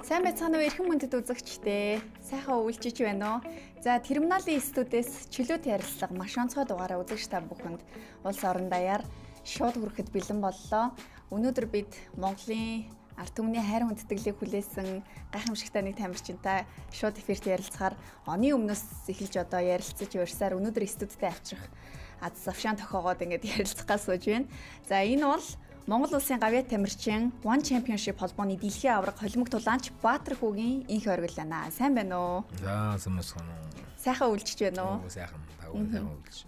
Сайн байцгаана уу эрхэм мөндөд үзэгчдээ. Сайхан үйлчиж байна уу? За, Терминалийн студиэс чөлөөт ярилцлага маш онцгой дугаараа үзэгч та бүхэнд улс орон даяар шууд хүрэхэд бэлэн боллоо. Өнөөдөр бид Монголын ард түмний хайр хүндэтгэлийг хүлээсэн гайхамшигтай нэг тамирчинтай шууд эфирт ярилцахаар оны өмнөөс эхэлж одоо ярилцаж урьсаар өнөөдөр студидтэй авчрах аз завшаан тохоогоод ингээд ярилцах гал сууж байна. За, энэ бол Монгол улсын гавьяа тамирчин One Championship холбооны дэлхийн аварга холимог тулаанч Баатар хүүгийн инх оргил байна. Сайн байна уу? За, самсгано. Сайхан үйлчж байна уу? Сайхан. Сайхан үйлч.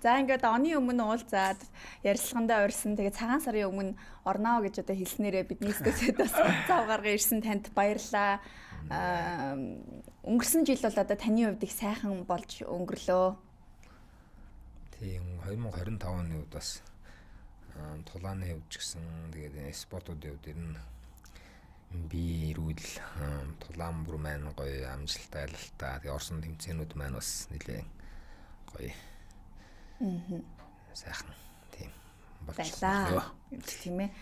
За, ингээд оны өмнө уулзаад ярилцлагандаа урьсан. Тэгээ цагаан сарын өмнө орноо гэж одоо хэлснээрээ бидний студид бас цав гаргаа ирсэн танд баярлалаа. Өнгөрсөн жил бол одоо таны хувьд их сайхан болж өнгөрлөө. Тийм 2025 оны үед бас тулааны хувьд ч гэсэн тэгээд спортуудын хувьд энэ би ирүүл тулаан бүр маань гоё амжилттай айлтаа тэгээд орсон тэмцээнүүд маань бас нэлээ гоё. Сайхан тийм болчихлоо. Тийм ээ.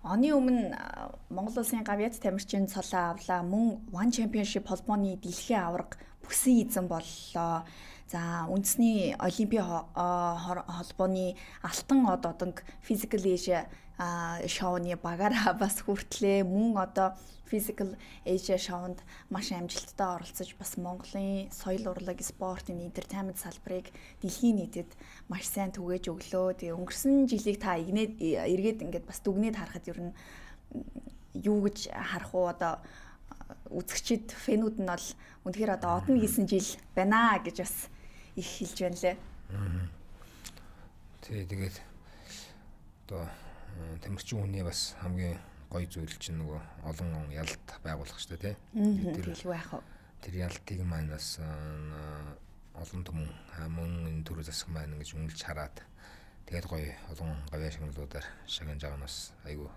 Оны өмнө Монгол улсын гавьяат тамирчин цолоо авлаа. Мөн One Championship холбооны дэлхийн аварга бүсэн эзэн боллоо. За, үндэсний Олимпийн холбооны алтан од одонг Physical Asia шоуны багаараа бас хүртлээ. Мөн одоо Physical Asia шоунд маш амжилттай оролцож бас Монголын соёл урлаг, спортын entertainment салбарыг дэлхийн нийтэд маш сайн түгээж өглөө. Тэгээ өнгөрсөн жилийг та эргээд ингээд бас дүгнээд харахад ер нь юу гэж харах уу одоо үзэгчид фэнүүд нь бол үнэхээр одоо одно хийсэн жил байна гэж бас их хэлж байна лээ. Тэгээд одоо тамирчин хүний бас хамгийн гоё зүйл чинь нөгөө олон ялалт байгуулах шүү дээ, тий. Тэр илүү яах вэ? Тэр ялалтыг маань бас олон түмэн мөн энэ төрөө засах маань ингэж үнэлж хараад тэгээд гоё олон гавьяа шагналуудаар шагнаж байгаа нь бас айгүй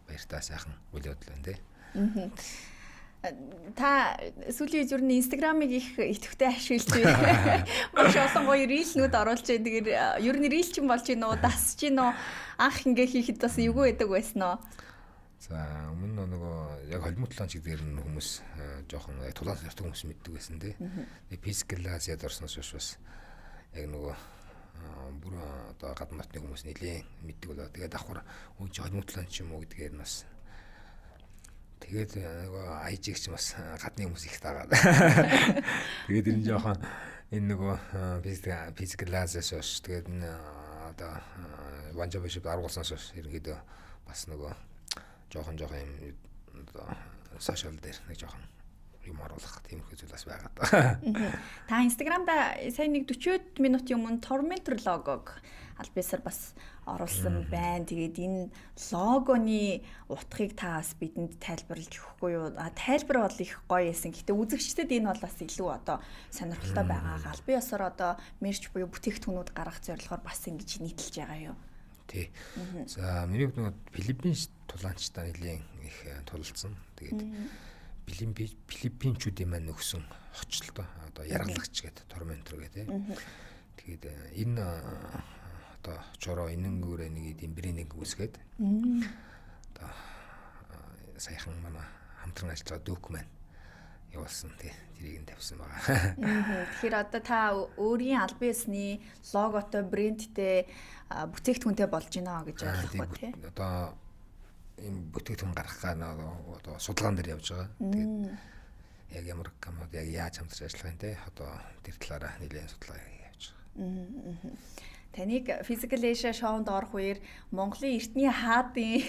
баяртай сайхан үйл явдал байна, тий. Та сүүлийн үед ер нь Instagram-ыг их идэвхтэй ашиглаж байна. Маш олон гоё рийлнүүд оруулж байна. Тэгээд ер нь рийлчин болж гинөө, дасж гинөө, анх ингээ хийхэд бас эвгүй байдаг байсан уу? За, өмнө нөгөө яг холимог тулаанч гэдэг нь хүмүүс жоохон тулаан сэрдэг хүмүүс мэддэг байсан тий. Тэгээд Physical Asia-д орсноос хойш бас яг нөгөө бүр одоо гадна матны хүмүүс нэлээд мэддэг болоо. Тэгээд давхар үн чи холимог тулаанч юм уу гэдгээр нь бас тэгээд нөгөө IG ч бас гадны хүмүүс их таагаад. Тэгээд энэ жоохон энэ нөгөө Physical Asia-с тэгээд одоо One Championship аргуулсанаас ерөнхийдөө бас нөгөө жоохон юм одоо сошиал дээр нэг жоохон юм оруулах тиймэрхүү зүйл бас байгаа даа. Та Instagram-да сая нэг 40 минутын өмнө Tormentor логог албасаар бас оруулсан байна. Тэгээд энэ логоны утгыг та бас бидэнд тайлбарлаж өгөхгүй юу? Тайлбар бол их гоё эсэн. Гэтэ үзэгчдэд энэ бол бас илүү одоо сонирхолтой байгаа. Албан ёсоор одоо мерч буюу бүтээгдэхүүнүүд гаргах зорилгоор бас ингэж нийтэлж байгаа юу? Тий. За, миний хувьд нөгөө Филиппин тулаанчтай нэлийн их тулалдсан. Тэгээд Филиппинчүүдийн маань өгсөн хочлолтой одоо яргалагч гэдэг Tormentor гэдэг. Тэгээд энэ одоо чороо энэнгүүрээ нэг юм брендинг үүсгээд одоо саяхан манай хамтран ажиллагаа документ явуулсан тий тэрийг нь тавьсан байгаа. Тэгэхээр одоо та өөрийн албан ёсны логотой брендтэй бүтээгдэхүүнтэй болж байна гэж ойлгох ба тий. Одоо ийм бүтээгдэхүүн гаргахаа одоо судалгаан дээр явж байгаа. Тэгээд яг ямар компанид яг яаж хамтарч ажиллах юм те одоо тэр талаараа нэлээд судалгаа явж байгаа. Таныг Physical Asia шоунд орох үеэр Монголын эртний хаадын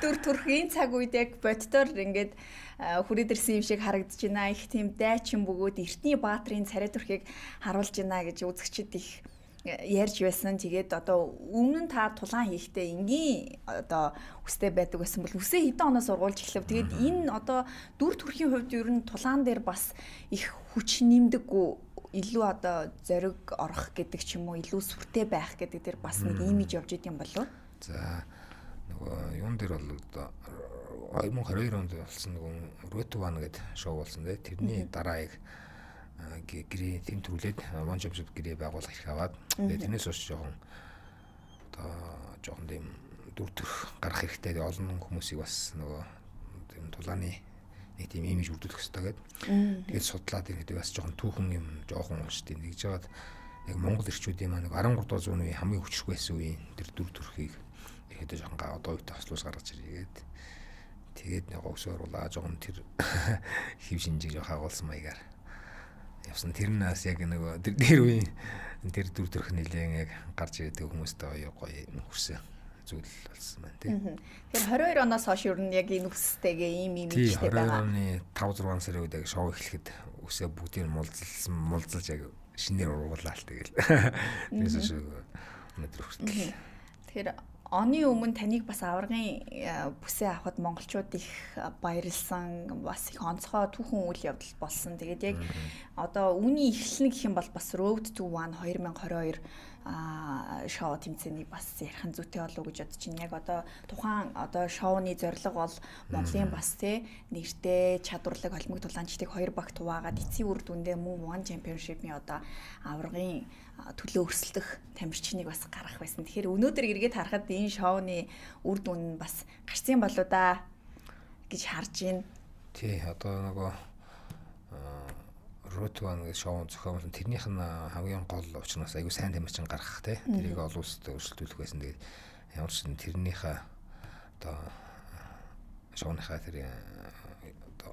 дүр төрхийн цаг үед яг боддоор ингээд хүрээд ирсэн юм шиг харагдаж байна. Их тийм дайчин бөгөөд эртний баатрын царай төрхийг харуулж байна гэж үзэгчид их ярьж байсан. Тэгээд одоо өмнө нь та тулаан хийхдээ энгийн одоо үстэй байдаг байсан бол үсээ хэдэн оноос ургуулж эхлэв. Тэгээд энэ одоо дүр төрхийн хувьд ер нь тулаан дээр бас их хүч нэмдэггүй, илүү одоо зориг орох гэдэг ч юм уу, илүү сүртэй байх гэдэг дээр бас нэг имиж явж идэм болов. За, нөгөө юун дээр бол одоо 2022 онд болсон нөгөө Road1 гэдэг шоу болсон дээ. Тэрний дараа яг гэрээ тэм төрүүлээд One Championship гэрээ байгуулах хэрэг аваад тэгээд тэрнээс хойш жоохон тийм дүр төрх гарах хэрэгтэй. Олон хүмүүсийг бас нөгөө тийм тулааны нэг тийм имиж бүрдүүлэх хэрэгтэй гэдэг. Тэгээд судлаад ирэхэд бас жоохон түүхэн юм жоохон уншдیں۔ Тэгж жагаад яг Монгол ирчүүдийн маань 13 дугаар зууны үеийн хамгийн хүчрэх байсан үеийн тэр дүр төрхийг ихэд жоохон одоо үетэй хослуулж гаргаж ирээд тэгээд нэг гогсоор улаа жоохон тэр хэв шинжийг жоохон агуулсан маягаар явсан. Тэр нь бас яг нэг тэр үеийн тэр дүр төрх нэлээд яг гарч ирээд хүмүүстэй гоё хүрсэн зүйл болсон байна тийм. Тэгэхээр 22 оноос хойш ер нь яг энэ үстэйгээ ийм имижтэй байгаа. 22 оны 5 6 сарын үед яг шоу эхлэхэд үсээ бүгдийг мулзалж яг шинээр ургууллаа л тэгэл. Тэрээс шүү өнөдөр хүртэл. Тэгэхээр оны өмнө таныг бас аваргын бүсээ авахд монголчууд их баярлсан, бас их онцгой түүхэн үйл явдал болсон. Тэгээд яг одоо үүний эхлэл гэх юм бол бас Road to One 2022 шоу тэмцээнийг бас ярих нь зүйтэй болов уу гэж бодож байна. Яг одоо тухайн одоо шоуны зорилго бол Монголын бас нэртэй чадварлаг холимог тулаанчдыг 2 багт хуваагаад эцсийн үр дүндээ мөн One Championship-ийн одоо аваргын төлөө өрсөлдөх тамирчныг бас гаргах байсан. Тэгэхээр өнөөдөр эргээд харахад энэ шоуны үр дүн бас гарсан болоо да гэж харж байна. Тий, одоо нөгөө Ротван гэх шоу зохиомжтой тэрнийх нь хамгийн гол учраас айгүй сайн тамирчин гаргах те тэрийг олон улсад өрсөлдүүлэх байсан. Тэгээд ямар ч тэрнийхээ одоо шоуныхаа тэр одоо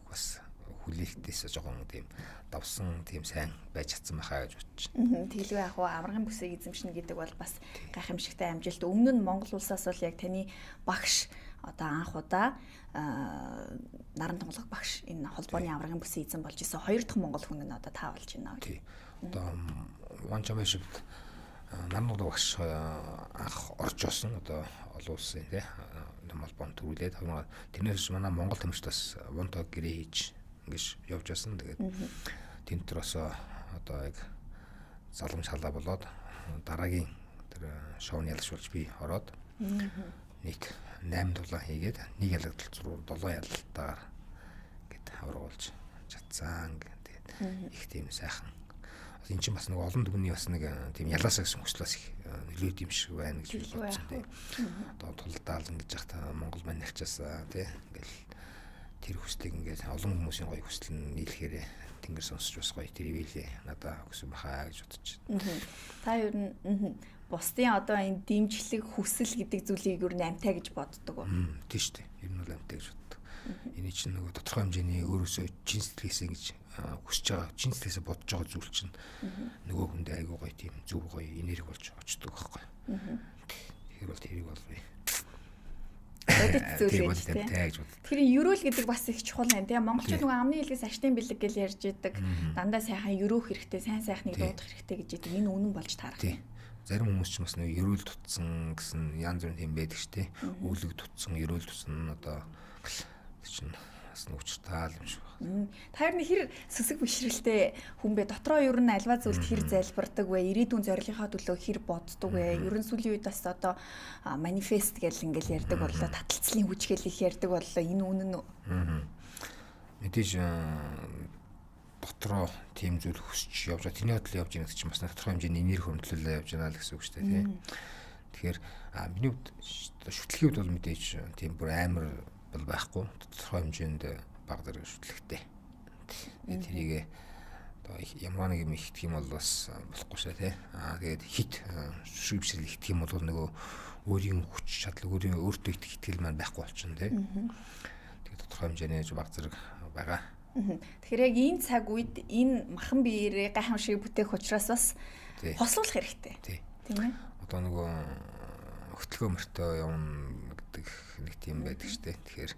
бас хүлээлтээс жоохон тийм давсан тийм сайн байж чадсан байхаа гэж бодож байна. Тэглгүй яг аваргын бүсийг эзэмшнэ гэдэг бол бас гайхамшигтай амжилт. Өмнө нь Монгол улсаас бол яг таны багш одоо анх удаа наран тунгалаг багш энэ холбооны аваргын бүсийн эзэн болж исэн 2 дахь монгол хүн нь одоо та болж байна. Тий. Одоо One Championship наран тунгалаг багш анх орж осон одоо олон улсын тий холбоонд төрүүлээд тэрнээс манай монгол тамирчид бас Вонтог гэрээ хийж ингэж явж байсан. Тэгээд тэнтрээс одоо яг залгамж халаа болоод дараагийн тэр шоуны ялгч болж би ороод нэг 8 дулаан хийгээд нэг ялгалтал 7 ялгалтаар гэд аврагуулж чадсан гэдэг. Их тийм сайхан. Энэ чинь бас нэг олон дүрний бас нэг тийм ялаасаа гэсэн хүслээс их нөлөөд юм шиг байна гэж бодсон тийм. Одоо тулдаал ингэж яхта Монгол маань нягчаасаа тийм ингээл тэр хүслийг ингээд олон хүмүүсийн гоё хүсэл нь нийлэхээр тэнгэр сонсч бас гоё тэр ивэлээ надаа өгсөн бахаа гэж бодож байна. Та ер нь бусдын одоо энэ дэмжлэг хүсэл гэдэг зүйлийг ер нь амтай гэж боддог уу? Тийм шүү дээ. Ер нь бол амтай гэж боддог. Энэ чинь нөгөө тодорхой хэмжээний өөрөөсөө чин сэтгэлээсээ гэж хүсэж байгаа, чин сэтгэлээсээ бодож байгаа зүйл чинь нөгөө хүндээ айгүй гоё тийм зөв гоё энерги болж очдөг байхгүй. Тэгэхээр бол тэрийг бол бодит зүйл гэж тийм. Тэгэхээр ерөөл гэдэг бас их чухал байна тийм. Монголчууд нөгөө амны хэлгээс аштын бэлэг гэж ярьж идэг. Дандаа сайхан ерөөх хэрэгтэй, сайн сайхныг дуудах хэрэгтэй гэж идэг. Энэ үнэн болж таарах. Тийм. Зарим хүмүүс ч бас нэг ерөөл тутсан гэсэн янз бүрийн юм байдаг шүү дээ. Үүлэг тутсан, ерөөл тутсан одоо чинь бас нэг учиртай юм шиг байна. Та ер нь хэр сүсэг бишрэлтэй хүн бэ? Дотроо ер нь альва зүйлд хэр залбирдаг вэ? Ирээдүйн зорилгынхаа төлөө хэр боддог вэ? Ер нь сүүлийн үед бас одоо манифест гэж ингээл ярьдаг боллоо. Таталцлын хүчгээл их ярьдаг боллоо. Энэ үнэн үү? Мэдээж дотроо тийм зүйл хүсч явж байгаа. Тэрний бодлоо явж байгаа гэдэг чинь бас тодорхой хэмжээний энерги хөндлөлөө явж байгаа л гэсэн үг шүү дээ, тийм. Тэгэхээр миний хувьд шүтлэгийн хувьд бол мэдээж тийм бүр амар бол байхгүй. Тодорхой хэмжээнд бага зэрэг шүтлэгтэй. Тэрийг одоо ямар нэг юм ихтэх юм бол бас болохгүй шээ, тийм. Тэгээд хит шүвшрэл ихтэх юм бол нөгөө өөрийн хүч чадал өөртөө итгэл маань байхгүй болчихно, тийм. Тэгээд тодорхой хэмжээний бага зэрэг байгаа. Тэгэхээр яг энэ цаг үед энэ махан биеэрээ гайхамшиг бүтээх учраас бас хослуулах хэрэгтэй. Тийм ээ. Одоо нөгөө хөтөлгөө мөртөө явна гэдэг нэг тийм байдаг штэ. Тэгэхээр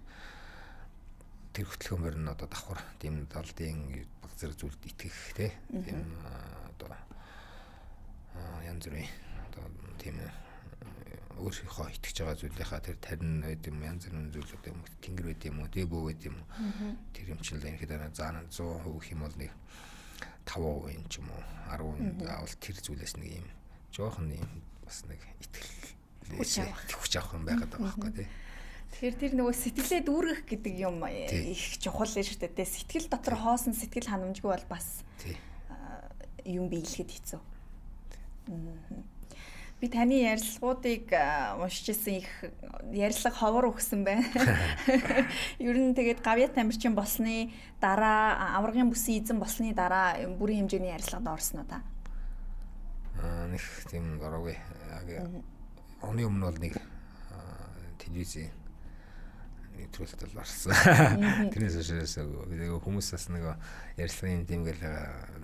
тэр хөтөлгөө мөр нь одоо давхар тийм далдын баг зэрэг зүйлд итгэх тийм одоо янз бүрийн одоо тийм өөрийнхөө итгэж байгаа зүйлийнхаа тэр тарин байд юм янз бүрийн зүйлүүд юм тэнгэр байд юм уу дээгүү байд юм уу тэр юм чинь л энэ хэд заана 100% гэх юм бол нэг 5% ч юм уу 10% авал тэр зүйлээс нэг юм жоохон юм бас нэг итгэл хүч авах юм байгаад байгаа байхгүй тий. Тэгэхээр тэр нөгөө сэтгэлээ дүүргэх гэдэг юм их чухал шүү дээ. Сэтгэл дотор хоосон сэтгэл ханамжгүй бол бас юм биелэхэд хэцүү. Би Би таны ярилцлагуудыг уншиж ирсэн их ярилцлага ховор өгсөн байна. Ер нь тэгээд гавьяат тамирчин болсны дараа аваргын бүсийн эзэн болсны дараа бүрийн хэмжээний ярилцлагад орсон уу та? Нэг тийм гараагүй. Оны өмнө бол нэг телевизийн нэвтрүүлэгт бол орсон. Тэрнээс хойш хүмүүс бас нэг ярилцлагын тийм гэл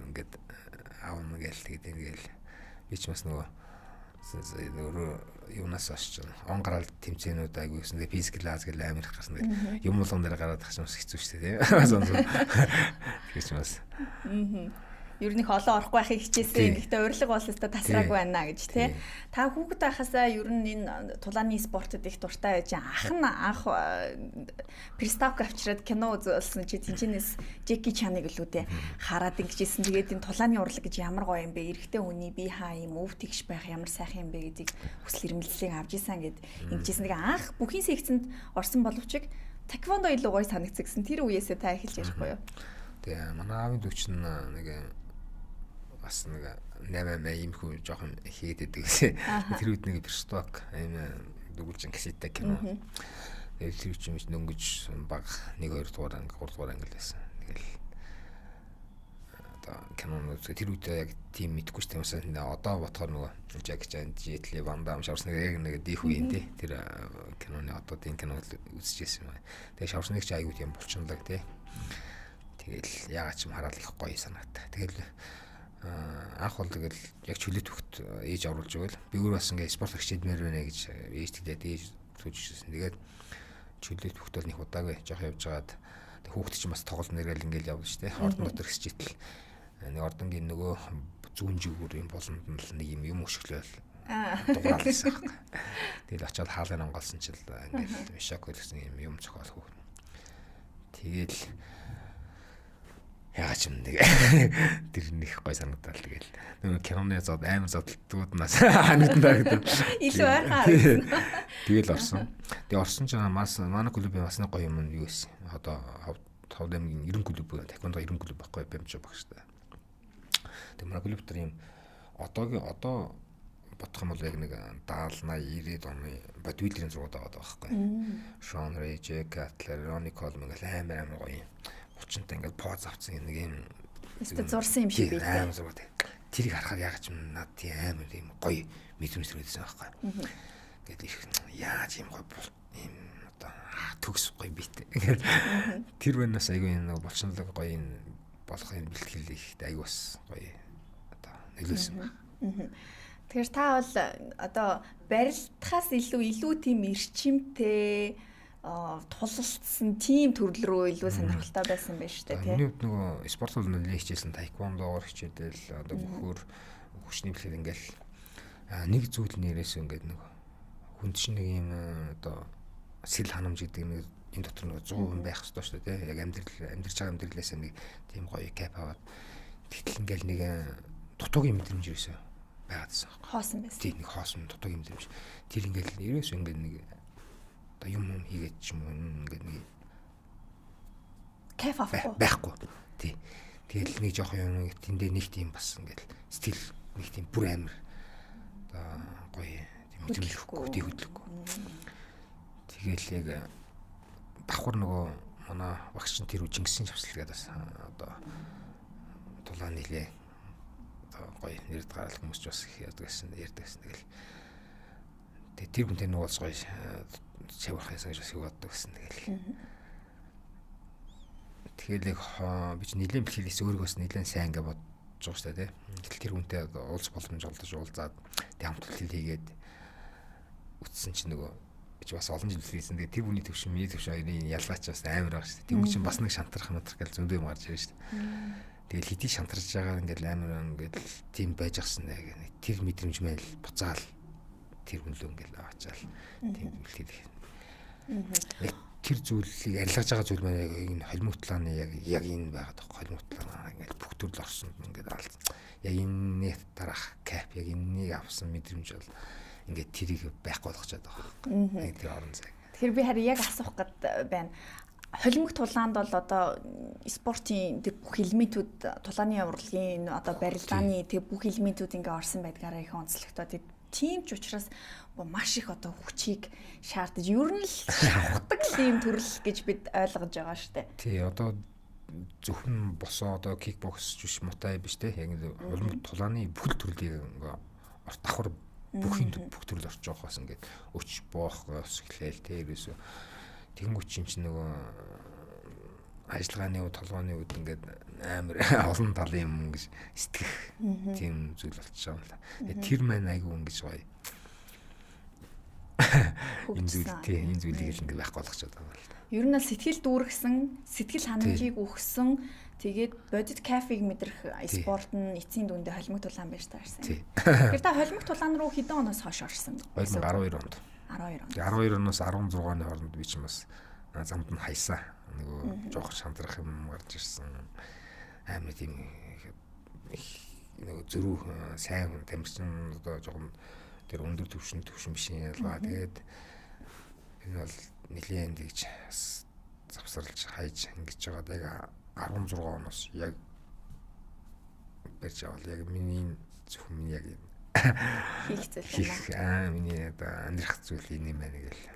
ингээд аавна гээл тэгээд би ч бас нөгөө юунаас очиж он гараал тэмцээнүүд айгүй гэсэн. Тэгээд физикал аз гэл амир гарсан. Тэгээд юм болгон дээр гараад тахсан бас хэцүү шүү дээ. Тэгэж бас. Ер нь их олон орохгүй байхыг хичээсэн. Гэхдээ урилга бол өстой тасраагүй байна гэж тий. Та хүүхэд байхасаа ер нь энэ тулааны спортод их дуртай байж анх приставка авчираад кино үзүүлсэн чи тэнчнээс Жеки Чаныг лүүдээ хараад ингэжсэн. Тэгээд энэ тулааны урлаг гэж ямар гоё юм бэ? Эрэгтэй хүний бие хаа юм өв тэгш байх ямар сайхан юм бэ гэдгийг хүсэл эрмэлзлийг авч исэн гэд ингэжсэн. Тэгээд анх бүхий секцэнд орсон боловч таквондо илүү гоё санагдсан гэсэн тэр үеэсээ та эхэлж ярихгүй юу? Тэгээ манай аавын дүүч нэг бас нэг 8 ийм хүү жоохон хийгээд байдаг. Тэр үед нэг персток ийм дүгүүлжин кассеттай кино. Тэгээд тэр үчим дөнгөж баг 1 2 дугаар анги 3 дугаар анги л байсан. Тэгэл одоо кинонууд тэр үед яг тийм мэдгүй ч юмсан одоо ботхоор нөгөө Жеки Чан, Жетли, Ван Дам шавсныг яг нэг дийх үе энэ тэр киноны одоо тийм кинод үзчихсэн юм. Тэгээд шавсныг ч аягүй тийм булчинлаг тий. Тэгэл яагаад ч юм хараад их гоё санагтай. Тэгэл анх бол тэгэл яг чөлөөт хөхт ээж оруулж өгөөл. Би өөр бас ингээ спорт хичээлмээр байна гэж ээж тэгээд ээж түүжсэн. Тэгээд чөлөөт хөхт бол нэг удаагүй жоох явж байгаад хүүхд чинь бас тоглолт нэрэл ингээл явна шүү дээ. Ордон дотор хичээтэл нэг ордонгийн нөгөө зүүн жигүүр юм болонд нь нэг юм өшөглөөл дугаал гэсэн. Тэгэл очиод хаалын онголсон чил ингээл шок гэсэн юм зохиол хүүхд. Тэгэл яагаад ч юм нэг тэр нэг гой санагдал тэгэл нөгөө киноны зод амар зодтолтууднаас ханагдан даа. Илүү ойрхаа. Тэгэл орсон. Тэгээ орсон ч манай клубын бас нэг гоё юм юу гэсэн. Одоо Ховд аймгийн 90 клуб таквондо 90 клуб байхгүй бэмж багштай. Тэгээ манай клуб төр юм одоо бодох юм бол яг нэг 70 80 90 оны бодвилэрийн зургууд аваад байгаа байхгүй. Шон Рэй, Джек Атлер, Рони Колман гэл амар гоё юм. Учинтай ингээд поз авсан нэг юм зурсан юм шиг байлээ. Амар зураг. Тэрийг харахаар яагаад ч над тийм амар юм гоё мэдрэмж төрөөдсөн байхгүй. Ингээд их яаж юм гоё юм одоо төгс гоё бит. Ингээд тэр бэнээс айгүй нэг болчнолог гоё юм болох юм бэлтгэл их айгүй бас гоё одоо нөлөөсөн байна. Тэгэхээр та бол одоо барилдахаас илүү тийм эрчимтэй тулалдсан тим төрөл рүү илүү сонирхолтой байсан байж шүү дээ тийм. Миний нөгөө спорт бол нэлээд хичээсэн тайквондоор хичээдэл одоо бүхөр хүчний бэлтгэл ингээл нэг зүйл нэрээс ингээд нөгөө хүн чинь нэг юм одоо сэл ханамж гэдэг нэг энэ дотор нөгөө 100% байх хэрэгтэй шүү дээ тийм. Яг амьдрж байгаа амьдралээс нэг тийм гоё кап аваад тэгтэл ингээл нэг дутуугийн мэдрэмж юусэн байгаадсан. Хоосон байсан. Тийм нэг хоосон дутуугийн мэдрэмж. Тэр ингээл ерөөсөө ингээд нэг одоо юм хийгээд ч юм уу ингээд нэг кайф байхгүй. Тий. Тэгэл нэг жоох юм тэндээ нэг тийм бас ингээд стил нэг тийм бүр амир одоо гоё тийм хөдөлгөхгүй тий хөдөлгөхгүй. Тэгэл яг давхар нөгөө манай багш чинь тэр Чингисийн шавсал гэдэг бас одоо тулаан нилээ одоо гоё нэрд гараад хүмүүс ч бас их ярьдаг гэсэн. Тэгэл тэр хүнтэй нуулж гоё чаврах ясаа гэж боддог гэсэн. Тэгэл яг би ч нэлийн бэлхээс өөргөөс нэлийн сайн гэж бодож байгаа шүү дээ. Гэтэл тэр хүнтэй уулз боломж олдож уулзаад тэг хамт бэлхэл хийгээд үтсэн чинь нөгөө чи бас олон жил хийсэн. Тэгээ тэр хүний төвшин миний төвшин хоёрын ялгаач бас амар байгаа шүү дээ. Тэнгүү чинь бас нэг шантрах гэж зөндөө юм гарч ирж шүү дээ. Тэгэл хэдий шантарч байгаа ингээд амар ингээд тийм байж гсэн нэг тэр мэдрэмж мэл буцаал тэр хүнлөө ингээд аваачаал тийм бэлхэл. Тэр зүйлийг арилгаж байгаа зүйл маань энэ холимогтлааны яг энэ байгаад байгаа. Холимогтлаа ингээд бүх төрөл орсонд ингээд аль яг энэ дараах кап яг энэнийг авсан мэдрэмж бол ингээд тэрийг байхгүй болгочод байгаа. Яг тэр орон зай. Тэгэхээр би харин яг асуух гээд байна. Холимог тулаанд бол одоо спортын тэр бүх элементүүд тулааны урлагийн одоо барилдааны тэр бүх элементүүд ингээд орсон байдгаараа их онцлогтой. тийм ч учраас маш их одоо хүчийг шаардаж ер нь л шавхдаг юм төрөл гэж бид ойлгож байгаа шүү дээ. Тий, одоо зөвхөн босоо одоо кикбокс биш мутай биш те. Яг улмд тулааны бүх төрлийг давхар бүх төрөл орж байгаа бас ингээд өч боохоос эхлээл те. Ерөөсө тэгэнгүүт чинь нөгөө ажиллагааны үед толгойн үед ингээд амар олон талын юм гэж сэтгэх тийм зүйл болчихсон юм л. Тэр маань айгүй ингэж гоё. Энэ зүйлийг л ингээд байхгүй болгочиход байгаа юм л. Ер нь л сэтгэл дүүргэсэн, сэтгэл ханамжийг өгсөн, тэгээд бодит кафег мэдрэх спорт нь эцсийн дүндээ холимог тулаан байж таарсан. Тэгэхээр та холимог тулаан руу хэдэн оноос хойш орсон? 2012 онд. 12 оноос 16 оны хооронд би чинь бас замд нь хайсаа. Нөгөө жоох шантрах юм гарч ирсэн. Амар тийм нөгөө зөрүү сайн тамирчин одоо жоохон тэр өндөр төвшин биш ялгаа. Тэгээд энэ бол нэлийн гэж завсарлаж хайж ингэж байгаа. Яг 16 оноос яг барьж авал яг миний зөвхөн миний яг хийх зүйл байна. Миний одоо амьдрах зүйл энэ юм байна гэл.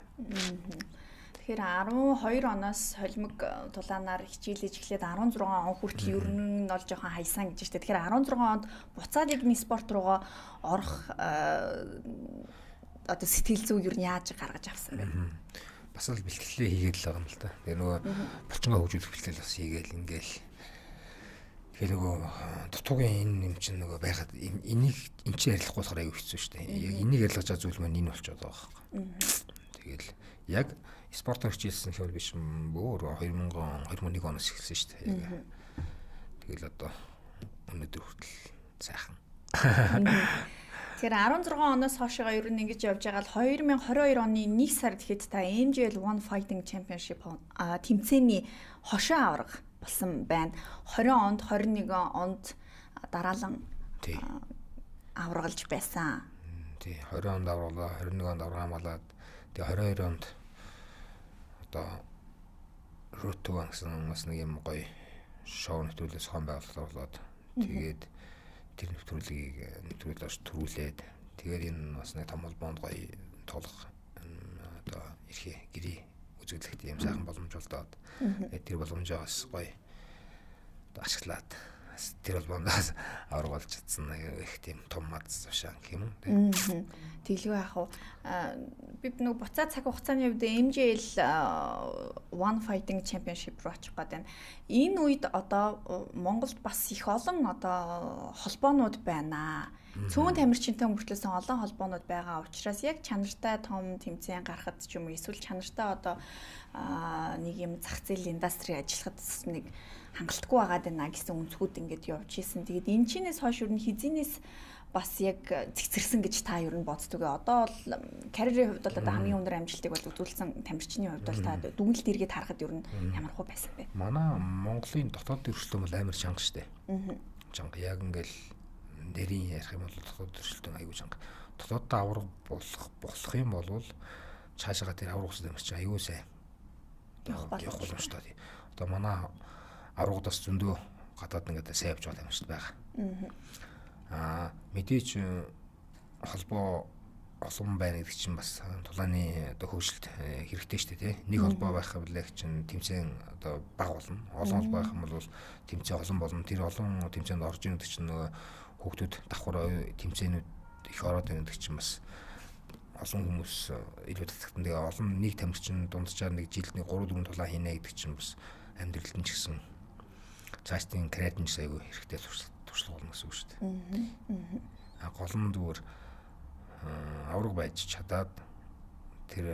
Тэгэхээр 12 оноос холимог тулаанаар хичээлж эхлээд 16 он хүртэл ер нь бол жоохон хайсан гэж штэ. Тэгэхээр 16 онд буцаад игний спорт руугаа орох одоо сэтгэл зүй ер нь яаж гаргаж авсан бэ? Бас л бэлтгэлээ хийгээд л байгаа юм л да. Тэгээ нөгөө булчингаа хөгжүүлэх бэлтгэл бас хийгээл ингээл. Тэгээ нөгөө дутуугийн энэ юм чинь нөгөө байгаад энийг эн чинь ярилцахгүй болохоор аюу хэцүү шүү дээ. Яг энийг ярилцаж байгаа зүйл маань энэ болчиход байгаа байхгүй. Тэгэл яг спортоор хичээлсэн хэвэл биш өөр 2001 оноос эхэлсэн шүү дээ. Тэгэл одоо өнөөдөр хүртэл сайхан. Тэгэхээр 16 оноос хойшоо ер нь ингэж явж байгаа л 2022 оны 1 сард хэд та MGL One Fighting Championship тэмцээний хошоо авраг болсон байна. 20 онд 21 онд дараалан аврагалж байсан. Тий 20 онд авраглаа, 21 онд авраг хамгаалаад тэгээ 22 онд одоо Ротуан гэсэн бас нэг юм гоё шоу нэвтрүүлээс хон байгуулалт орлоод тэгээд тэр нэвтрүүлгийг төрүүлээд тэгээд энэ бас нэг том холбоонд гоё тоглох одоо эрхээ гэрээ үзүүлэхэд юм сайхан боломж олдоод тэр боломжоос гоё ашиглаад тэр холбооноос авраг болж чадсан их тийм том мад завшаан юм уу. Тэглгүй яах вэ? Би нэг буцаад цаг хугацааны үед MGL One Fighting Championship руу очих гээд байна. Энэ үед одоо Монголд бас их олон одоо холбоонууд байна. Цөөн тамирчинтай мөртлөөсөн олон холбоонууд байгаа учраас яг чанартай том тэмцээн гарахад ч юм уу эсвэл чанартай одоо нэг юм зах зээлийн индастри ажиллахад нэг хангалтгүй байгаад байна гэсэн өнцгүүд ингээд явж исэн. Тэгээд энэ чинээс хойш юу н хизинээс бас яг цэгцэрсэн гэж та юу н боддог. Одоо бол карьерийн хувьд бол одоо хамгийн өндөр амжилтыг бол үзүүлсэн тамирчны хувьд бол та дүгнэлт эргээд харахад юу н ямар хөө байсан бэ? Манай Монголын дотоод өрсөлдөөн бол амар чанга штэ. Чанга яг ингээл нэрийн ярих юм бол дотоод өрсөлдөөн аягүй чанга. Дотооддоо авраг болох юм бол цаашаа тэр аврагс тамирч аягүй сайн явах боломжтой. Одоо манай аврагудаас зөндөө гадаад ингээд сайн явж байгаа тамирчид байгаа. Мэдээч холбоо олон байна гэдэг чинь бас тулааны одоо хөгжилт хэрэгтэй шүү дээ тий. Нэг холбоо байх юм бол чинь тэмцээн одоо бага болно. Олон холбоо байх юм бол тэмцээн олон болно. Тэр олон тэмцээнд орж ирэх чинь нөгөө хүүхдүүд давхар тэмцээнүүд их ороод байна гэдэг чинь бас олон хүмүүс илүү татагтан. Тэгээ олон нэг тамирчин дунджаар нэг жилд нэг 3-4 тулаан хийнэ гэдэг чинь бас амьдралд нь ч гэсэн цаашдын карьерын айгүй хэрэгтэй туршлага болно гэсэн үг шүү дээ. Гол нь зүгээр авраг байж чадаад тэр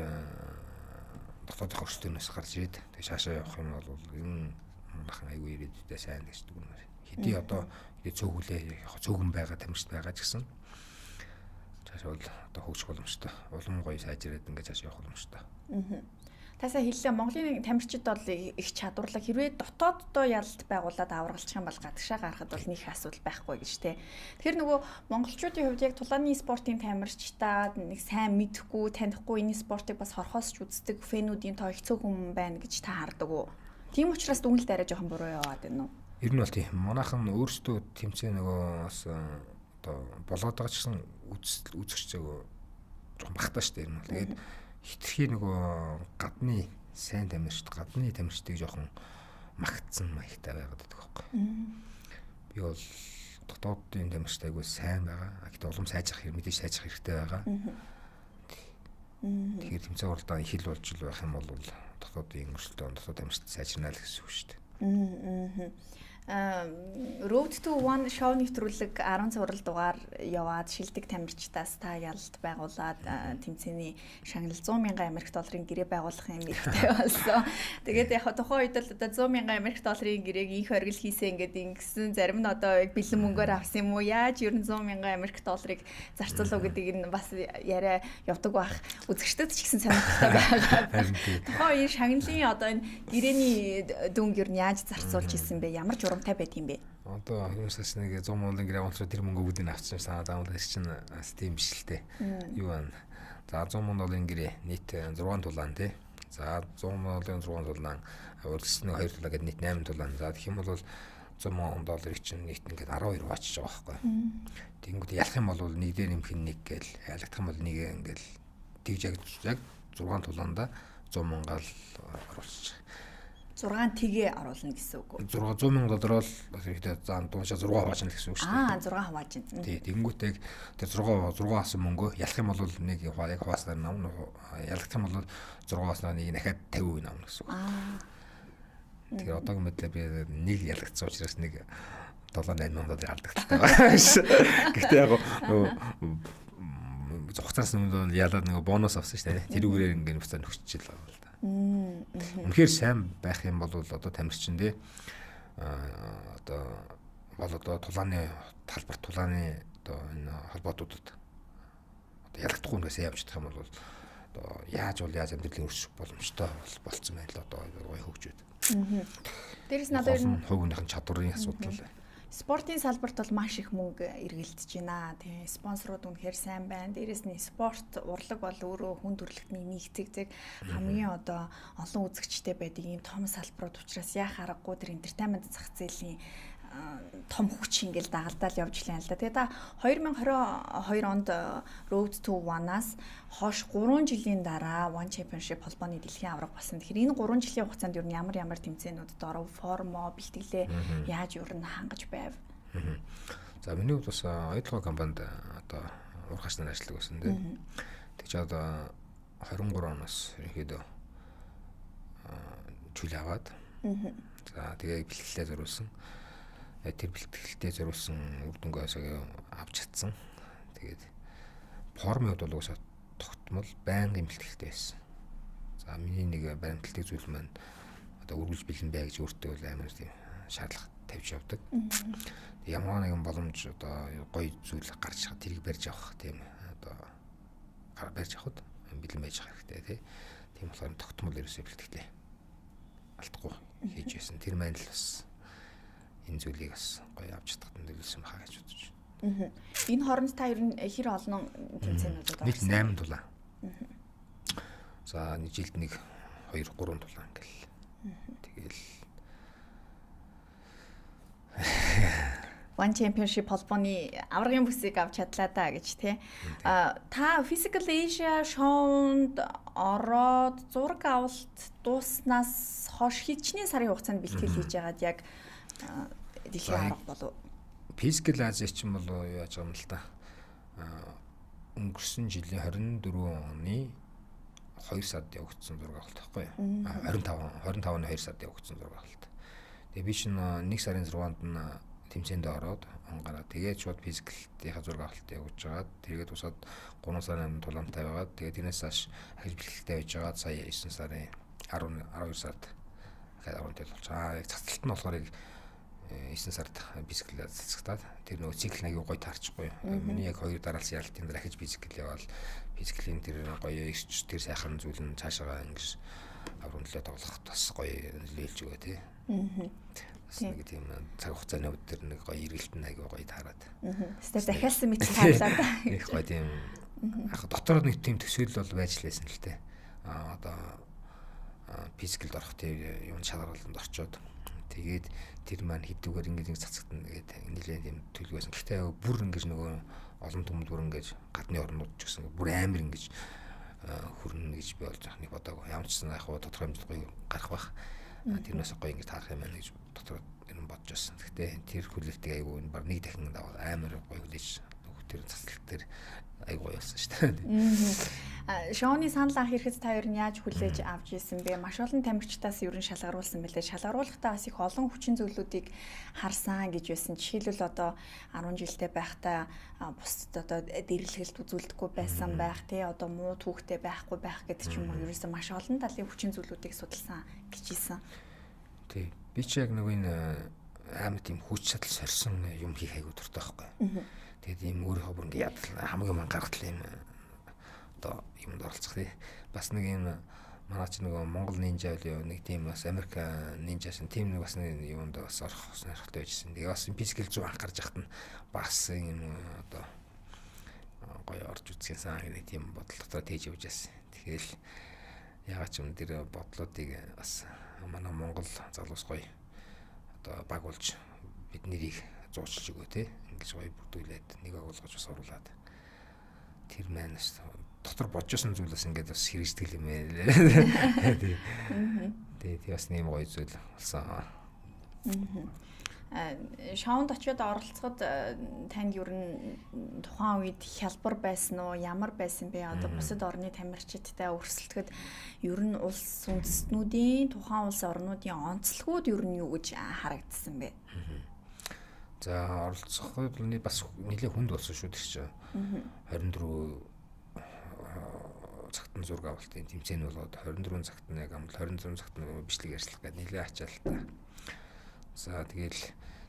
дотоод хөрсдөнөөс гарч ирээд тэгээ шаашаа явах юм бол энэ манайхан айгүй ирээдүйдээ сайн гэж дүгнэр. Хэдий одоо цөөхөн байгаа тамирчид байгаа ч гэсэн цааш бол одоо хөгжих боломжтой. Улам гоё сайжраад ингээд цааш явах боломжтой. Тасаа хэллээ Монголын тамирчид бол их чадварлаг хэрвээ дотооддоо ялалт байгуулад аврагалчих юм бол гадагшаа гарахад бол нэг асуудал байхгүй гэж тэ. Тэгэхээр нөгөө монголчуудын хувьд яг тулааны спортын тамирчдаа нэг сайн мэдэхгүй, танихгүй энэ спортыг бас хорхоос ч үздэг фэнүүдийн тоо их цөөхөн байна гэж та хардаг уу? Тийм учраас дүгнэлт арай жоохон буруу яваад байна уу? Ер нь бол тийм. Манайхан өөрсдөө тэмцээ нөгөө бас одоо болоод байгаа ч гэсэн үзэгч жоохон багтаа шүү дээ энэ бол. Тэгээд хитрхи нөгөө гадны сайн тамирчид гадны тамирчдыг жоохон магтсан маягтай байгаад байдаг байхгүй. Би бол дотоодын тамирчид айгүй сайн байгаа. Гэхдээ улам сайжрах мэдээж сайжрах хэрэгтэй байгаа. Тэгэхээр тэмцээн уралдаан их л болж л байх юм бол дотоодын өрсөлдөөн дотоод тамирчид сайжирнаа л гэсэн үг шүү дээ. Road to One шоу нэвтрүүлэг 10 цуврал дугаар яваад шилдэг тамирчдаас та ялалт байгуулад тэмцээний шагнал 100,000 Америк долларын гэрээ байгуулахын эрхтэй болсон. Тэгээд яг тухайн үед л одоо 100,000 Америк долларын гэрээг инх оргил хийсэн ингэсэн зарим нь одоо бэлэн мөнгөөр авсан юм уу? Яаж ер нь 100,000 Америк долларыг зарцуулав гэдгийг нь бас яриа явдаг байх. Үзэгчдэд ч гэсэн сонирхолтой байгаа. Тухайн үеийн шагналын одоо энэ гэрээний дүнг ер нь яаж зарцуулж исэн бэ? Ямар журамтай байд юм бэ? Одоо хүмүүсээс нэг 100 мянган гэрээ авахлаа тэр мөнгө бүгдийг авчихсан санаа даамлаа чинь бас тийм биш л дээ. Юу байна? За 100 мянган гэрээ нийт 6 тулаан тий. За 100 мянган 6 тулаан урьдчилсан 2 тулаа гэдэг нийт 8 тулаан. За тэгэх юм бол 100 мянган долларыг чинь нийт ингээд 12 баачж байгаа байхгүй. Тэнгүүд ялах юм бол нэг дээр нэмэх нэг гээл ялагдах юм бол нэг ингээд тэгж яг 6 тулаанда 100 мянган оруулчих. 6 тгээ оруулна гэсэн үг үү? 100 мянган доллараар хэрэгтэй зан дуушаа 6 хуваачна гэсэн үг шүү дээ. 6 хуваачна. Тий, тэгэнгүүтээ тэр 6 авсан мөнгөө ялах юм бол нэг яг хувааснаар намна ялах юм бол 6 авснаар нэг дахиад 50% намна гэсэн үг. Тэгэхээр одоогийн мэдлээ би нэг ялагдсан учраас нэг 7-8 мянган доллар алдагдaltaй байна. Гэхдээ яг хугацаас өмнө ялаад нэг бонус авсан шүү дээ. Тэрүүгээр ингээд нөхцөл нөхчил байгаа л да. Үнэхээр сайн байх юм бол одоо тамирчиндээ одоо тулааны талбар тулааны одоо энэ холбоотуудад одоо ялагдахгүй нэсээ явж чадах юм бол одоо яаж амьдралын өрсөх боломжтой болцсон байна л одоо гоё хөгжөөд. Дээрээс нь одоо энэ хувийнхын чадварын асуудал л. Спортын салбарт бол маш их мөнгө эргэлдэж байна. Тэгээ спонсорууд үнэхээр сайн байна. Дээрээс нь спорт урлаг бол өөрөө хүн төрөлхтний нэгцэг хамгийн одоо олон үзэгчтэй байдаг ийм том салбарууд учраас яах аргагүй тэр entertainment зах зээлийн том хүч ингээл дагалдаал явж лээ л да. Тэгээ та 2022 онд Road to One-аас хойш 3 жилийн дараа One Championship холбооны дэлхийн аварга болсон. Тэгэхээр энэ 3 жилийн хугацаанд ер нь ямар тэмцээнүүдэд оров, формо, бэлтгэлээ яаж ер нь хангаж байв? За миний хувьд бас оюутлогын компанид одоо урагш нар ажилладаг байсан тийм. Тэгж одоо 23 оноос ерөнхийдөө чүл аваад. За тэгээ бэлтгэлээ зориулсан. Тэр бэлтгэлтэй зориулсан үр дүнгээс авч чадсан. Тэгээд формын хувьд бол уусаа тогтмол байнгын бэлтгэлтэй байсан. За миний нэг баримтлагын зүйл маань одоо үргэлж бэлэн бай гэж өөртөө бол амар тийм шаардлага тавьж явдаг. Ямар нэгэн боломж одоо гоё зүйл гарч чад тэрийг барьж авах тийм одоо барьж авахд бэлэн байж байгаа хэрэгтэй тийм болохоор тогтмол ерөөсөө бэлтгэлтэй алдахгүй хийж байсан. Тэр маань л бас энэ зүйлийг бас гоё авч чадахад нөлөөлсөн баха гэж бодож байна. Энэ хооронд та ер нь хэр олон тэмцээнүүдэд орсон? 8 тулаан. За нэг жилд нэг 2 3 тулаан ингээл. Тэгэл One Championship холбооны аваргын бүсийг авч чадлаа да гэж тий. Та Physical Asia шоунд ороод зураг авалт дууснаас хойш хичнээн сарын хугацаанд бэлтгэл хийж яагаад яг дэлхийн аварга болов? Physical Asia ч юм бол юу яаж байгаа юм л та. Өнгөрсөн жилийн 24 оны 2 сард явагдсан зураг авалт байхгүй юу? 25 оны 2 сард явагдсан зураг авалт. Тэгээ би чинь 1 сарын 6-нд нь тэмцээнд ороод ангараа тэгээд шууд физикэлтийн зураг авалт явуулж байгаа. Тэгээд тусаад 3 сарын тулаантай байгаад тэгээд тэрнээс хойш ахиж бэлтгэлтэй байж байгаа. Сая 9 сарын 12 сард дахиад 10 болж байгаа. Яг цацалт нь болохоор 9 сард физикэл цацагтаад тэр нөгөө цикл аягүй гоё таарчихгүй. Миний яг 2 дараалсан ялалтын дараа ахиж физикэл яваад физиклийн тэр гоё ихч тэр сайхан зүйл нь цаашаа ингэж аврын төлөө тоглох бас гоё нөлөөлж өгөө тий. Нэг тийм цаг хугацааны үед тэр нэг гоё эргэлтэн аягүй гоё таарад. Эсвэл дахиалсан мэт таарлаа да. Их гоё тийм яг дотор нэг тийм төсөөлөл бол байж лээсэн л дээ. Одоо физикэлд орох тийм юм шалгуулалт орчоод Тэгээд тэр маань хідүүгээр ингэж цацагдана тэгээд нэлээд юм төлөв байсан. Гэхдээ бүр ингэж нөгөө олон түмэд бүр ингэж гадны орнууд ч гэсэн бүр амар ингэж хүрнэ гэж би болж байгааг бодоагүй. Ямар ч сан яг тодорхой хэмжээнд гоё гарах байх. Тэрнээс гоё ингэж таарах юм байна гэж дотор энэ бодож байсан. Гэхдээ тэр хүлээлтийг айгүй баг нэг дахин даваад амар гоё хүлээж тэр цацлалт тэр айгүй гоё болсон шүү дээ. Шоуны санал анх ирэхэд та ер нь яаж хүлээж авч ирсэн бэ? Маш олон тамирчдаас ер нь шалгаруулсан байлээ. Шалгаруулахдаа бас их олон хүчин зүйлүүдийг харсан гэж байсан. Жишээлбэл одоо 10 жилдээ байхдаа бусдад одоо дэрлэгэлт үзүүлдэггүй байсан байх, тий одоо муу түүхтэй байхгүй байх гэдэг ч юм уу. Ерөөсөө маш олон талын хүчин зүйлүүдийг судалсан гэж хэлсэн. Тий. Би ч яг нэг энэ амар тийм хүч чадал сорьсон юм хийх айгүй дуртай байхгүй. Тэгээд ийм өөрийнхөө бүр ингээд хамгийн ман гаргал юм одоо юмд оролцох тий. Бас нэг юм манай ч нөгөө Монгол нинжа үл нэг тийм бас Америк нинжасын тийм нэг бас нэг юмд бас орох сонирхолтой байжсэн. Тэгээ бас физикэл зүй анх гарч яхад нь бас юм одоо гоё орж үзсэн нэг тийм бодол дотор тээж явж байсан. Тэгэхээр ягаад ч юм тэр бодлоодыг бас манай Монгол залуус гоё одоо баг болж бид нэрийг зуучилж өгөө тий. Ингэж гоё бүрдүүлээд нэг агуулгаж бас оруулаад тэр манаас дотор бодчихсон зүйлээс ингээд бас хэрэгждэг юм ээ. Тэгээ бас нэм гоё зүйл болсон. Шаунд очиод оролцоход танд ер нь тухайн үед хялбар байсан уу? Ямар байсан бэ? Одоо бусад орны тамирчидтай өрсөлдөхөд ер нь улс үндэстнүүдийн тухайн улс орнуудын онцлогуд ер нь юу гэж харагдсан бэ? За оролцоход бас нэлээд хүнд болсон шүү дээ чи. 24 цагт нь зураг авалтын тэмцээн болоод 24 цагт нь яг амт 26 цагт нь бичлэг ярьцлах гэдэг нэлээд ачаалтаа. За тэгэл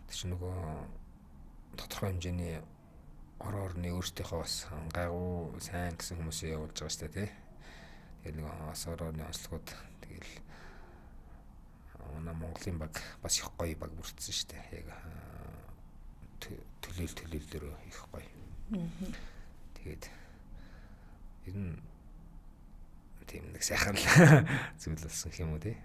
тэр чинь нөгөө тодорхой хэмжээний орны өөртөөхөө бас гайгүй сайн гэсэн хүмүүсээ явуулж байгаа шүү дээ тий. Тэгэл нөгөө бас орны онцлогуд тэгэл манай Монголын баг бас их гоё баг бүрдсэн шүү дээ. Яг төлөөл дөрөө их гоё. Тэгээд ер нь тийм нэг сайхан зүйл болсон юм уу тий.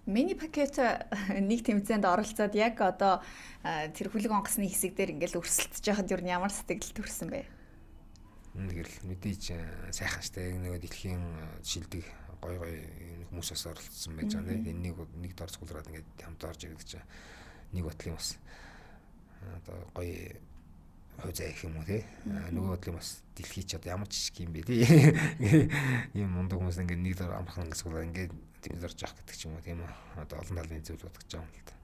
Миний пакет нэг тэмцээнд оролцоод яг одоо тэр хүлэг онгоцны хэсэг дээр ингээл өрсөлдөж байхад ер нь ямар сэтгэл төрсөн бэ? Тэгэл мэдээж сайхан штэ нэг дэлхийн шилдэг гой хүмүүсээс оролцсон байж байгаа тийм нэг дор цуглараад ингээд хамт орж ирэх гэж нэг бодлын бас одоо гоё хөөзөө их юм уу тий нөгөө бодлын бас дэлхий ч одоо ямар жижиг юм бэ тий ийм мундаг хүмүүс ингээд нэг дор амархан гэсэн ингээд тийм зорж авах гэдэг ч юм уу тийм одоо олон талын зүйл бодож байгаа юм л да.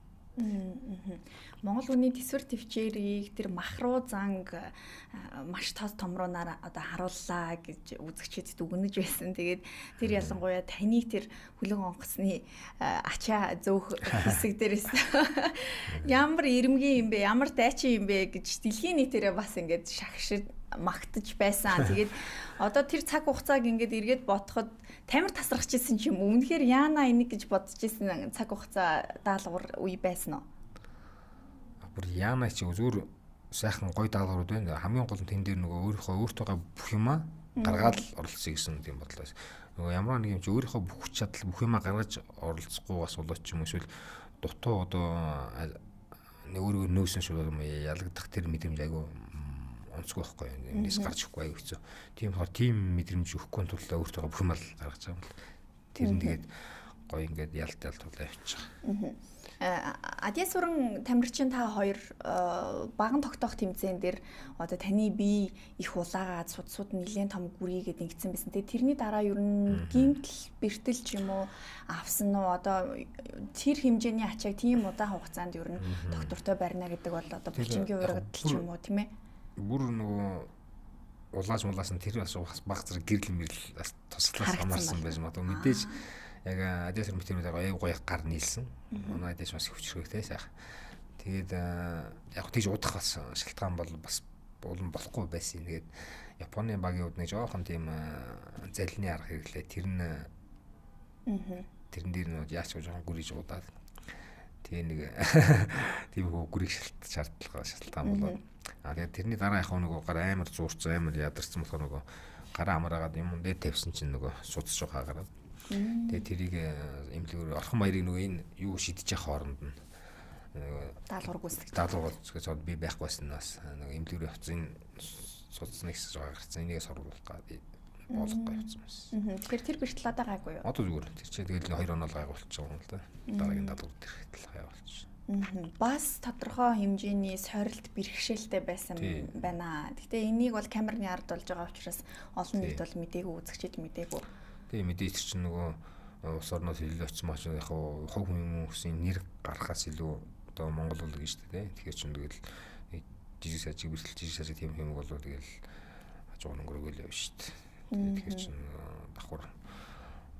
Монгол хүний төсвөр төвчээрийг тэр махруу занг маш томруунаар одоо харууллаа гэж үзэгчдэд үгнэж байсан. Тэгээд тэр ялангуяа таны тэр хүлэг онгоцны ачаа зөөх хэсэг дээрээс ямар ирэмгийн юм бэ, ямар дайчин юм бэ гэж дэлхийн нийтээрээ бас ингээд шагшид магтаж байсан. Тэгээд одоо тэр цаг хугацааг ингээд эргээд бодоход тамир тасрахч ирсэн ч юм уу. Үнэхээр яана энийг гэж бодож ирсэн цаг хугацаа даалгавар үе байсан уу? Бүр яана чи зүгээр сайхан гой даалгаврууд байна. Хамгийн гол нь тэн дээр нөгөө өөртөөгөө бүх юмаа гаргаад оролцъё гэсэн тийм бодлоос. Нөгөө ямар нэг юм чи өөрийнхөө бүх хүч чадал бүх юмаа гаргаж оролцохгүй бас болооч юм эсвэл дутуу одоо нэг өөрөө нөөсөн шүү дээ ялагдах тэр мэдрэмж айгу онцгүй байхгүй юм. Энэс гарч ихгүй аяг хэцүү. Тийм болохоор тийм мэдрэмж өгөхгүй тулдаа өөртөө бүх юм л гаргаж байгаа юм л. Тэр нь тэгээд гоё ингээд ялт тулаа явчих. Адьяас уран тамирчин та хоёр баган тогтоох тэмцээн дээр одоо таны бие их улаагаад судсууд нэлээд том гүрийгээд ингэсэн байсан. Тэгээд тэрний дараа ер нь гинтл бэртэл ч юм уу авсан уу одоо тэр хэмжээний ачааг тийм удаан хугацаанд ер нь доктортой барина гэдэг бол одоо булчингийн урагт ч юм уу тийм ээ. Бүр нөгөө улааж мулаасан тэр бас баг зэрэг гэрэл мэрэл бас туслаас хамаарсан байж магадгүй мэдээж яг адьяас мэтэрүүд гоё гар нийлсэн. Манай адьяас бас хүчрхэгтэй сайхан. Тэгээд яг тийж удах бас шалтгаан бол бас болохгүй байсан. Тэгээд Японы багийн хувьд нэг жоохон тийм залины арга хэрэглээ. Тэрэн дээр нь яач жоохон гүрийж удаад. Тэгээ нэг тийм гүрийг шалтгаан болоод тэгээд тэрний дараа яг нөгөө гар амар зуурцсан амар ядарсан болохоор нөгөө гараа амраагаад юм дээд тавьсан чинь нөгөө суцж байгаа гараад Тэгээ тэрийг эмнэлгээр орхон маярыг нөгөө энэ юу шидэж явах хооронд нь даалгавар гүйцэтгэж би байхгүй байснаас нөгөө эмнэлгээр явцсан судалсан их гарцсан энийг сургуулах гэдэг болгохгүй явцсан байсан. Тэгэхээр тэр бэртэл одоо гайгүй юу? Одоо зүгээр тэр чинь тэгэл 2 оноо гай болчихсон юм л да. Дараагийн даалгавар тэрхтэл гай болчихсон. Бас тодорхой хэмжээний сорилт бэрхшээлтэй байсан байна. Гэхдээ энийг бол камерны ард болж байгаа учраас олон нийт бол мдээгүй, үзэгчид мдээгүй. Тэгээ мэдээж чинь нөгөө улс орноос илүү очсон маш яг хувь хүмүүсийн нэр гаргахаас илүү одоо Монгол бол гэж дээ. Тэгэхээр чинь тэгэл жижиг сажиг тийм юм бол тэгэл хажуу өнгөрөөгөө л явна шүү дээ. Тэгэхээр чинь давхар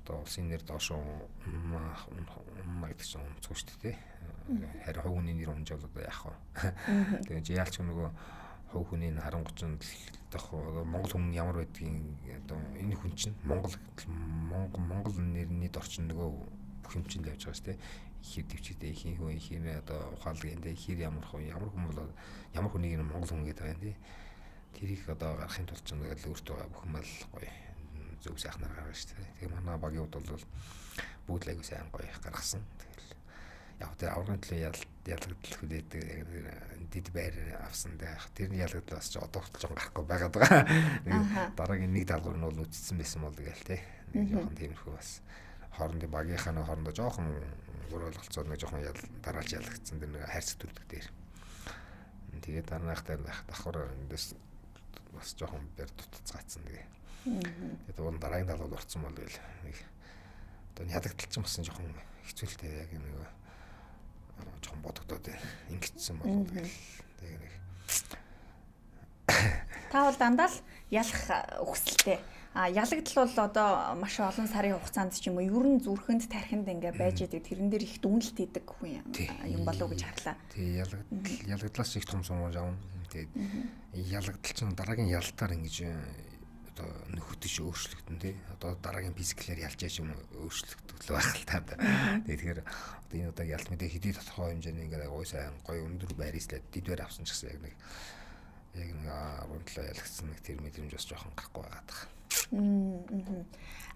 одоо улсын нэр доошоо гэдэг чинь онцгой шүү дээ. Харин хувь хүний нэр унж бол одоо яах вэ? Тэгээд яалч нөгөө хувь хүний харангуй чинь Монгол хүн ямар байдгийг одоо энэ хүн чинь Монгол нэрний дорчин нөгөө бүх юм чинь л явж байгаа шүү дээ. Ихэр төвчтэй ихийн хүн ихэр одоо ухаалгын ихэр ямар хүн бол ямар хүнийг нь Монгол хүн гэдэг байгаа юм тий. Тэрийг одоо гарахын тулд ч тэгэл өөртөө бүх юм л гоё зөв сайхнаар гаргана шүү дээ. Тэгээ манай багийн хувьд бол бүгд л аягүй сайн гоё гаргасан. Тэгэл яг тэр аврагын төлөө ялгагдал хүлээдэг дид байр авсан даа. Тэрний ялгагдал бас ч одоо хүртэл жоо гарахгүй байгаад байгаа. Дараагийн нэг даалгавар нь бол үтцсэн байсан бол гээл тий. Нэг жоохон тиймэрхүү бас хоорондын багийнхаа хоорондоо жоохон гурвалгалцаад нэг жоохон дараалж ялгагдсан тэр нэг хайрцаг төрдөг дээр. Тэгээд дараахтай давхар эндээс бас жоохон бэр дутцгаацсан тэгээ. Тэгээд уун дараагийн даалгавар орсон бол нэг одоо ядагдал ч бас жоохон хэцүүлтэй яг нэг жоохон бодогдоод ингэсэн бол тэгээ нэг та бол дандаа л ялах өгсөлтэй. Ялагдал бол одоо маш олон сарын хугацаанд ч юм уу ер нь зүрхэнд тархинд ингээ байж идэг тэрэн дээр их дүнэлт хийдэг хүн юм болов уу гэж харлаа. Тэгээ ялагдлаас их том сургууль авна. Тэгээд ялагдал чинь дараагийн ялтаар ингэж одоо нөхөдөж өөрчлөгдөн тий. Одоо дараагийн физиклээр ялж яаш юм өөрчлөгдөх л байх л таа. Тэгэхээр одоо энэ удаа ялт мэдээ хэдий тодорхой хэмжээний ингээ гоё сайн гоё өндөр байрислаад дидвэр авсан ч гэсэн яг нэг 17 ялгсан нэг тэр мэдрэмж бас жоохон гарахгүй байгаа.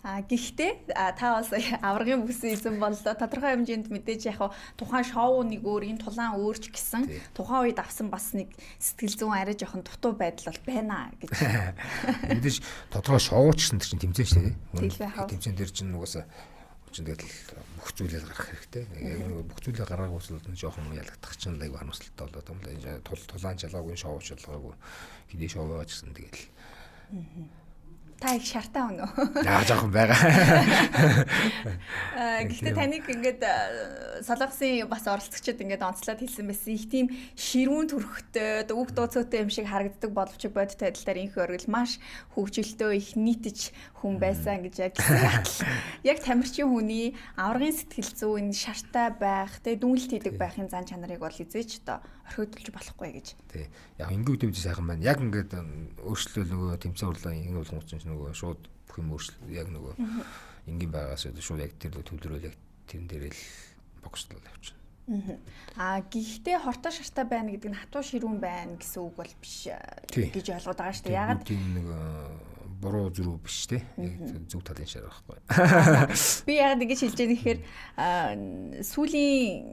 Гэхдээ та бас аврагын бүсэн эзэн боллоо. Тодорхой хэмжээнд мэдээж яг тухайн шоу нэг өөр, энэ тулаан өөрч гэсэн тухайн үед авсан бас нэг сэтгэл зүйн арай жоохон дутуу байдал бол байна гэж. Мэдээж тодорхой шоу ч гэсэн тэр чинь тэмцээн шүү дээ. Тэмцээн дээр чинь нугасаа чинь тэгэл бүх зүйлээ гаргах хэрэгтэй. Яг нэг бүх зүйлээ гаргах үсэлд нь жоохон ялагдах чинь л аяг харамсалтай болоод юм л. Тулаан жалгаагүй шоу ч болоогүй. Хэдий шоу байгаа ч гэсэн тэгэл. Та их шартаа өнөө. Жоохон байгаа. Гэхдээ таныг ингээд солонгосын бас оролцогчид ингээд онцлоод хэлсэн байсан. Их тийм ширүүн төрхтэй, үг дуу цөөтэй юм шиг харагддаг боловч бодит байдлаар инх оргил маш хөгжилтөө их нийтж хүн байсан гэж яг тамирчин хүний аврагын сэтгэл зүйн шартай байх, тэгээ дүнэлт хийдэг байхын зан чанарыг бол эзэж одоо орхиодулж болохгүй гэж. Тий. Яг ингээд үдэмж сайхан байна. Яг ингээд өөрчлөлөө нөгөө тэмцээн урлаа ингэ болгоц чинь нөгөө шууд бүх юм өөрчлөл яг нөгөө энгийн байгаас шууд яг тэр төвлөрөөл яг тэрэн дээр л бокслол явчихна. Гэхдээ хортой шартай байна гэдэг нь хатуу ширүүн байна гэсэн үг бол биш гэж ойлгоод байгаа шүү дээ. Ягаад тийм нэг буруу зүрүү биш те. Зөв талын шар байхгүй. Би ягаад ингэж хэлж байгаа нэхээр сүүлийн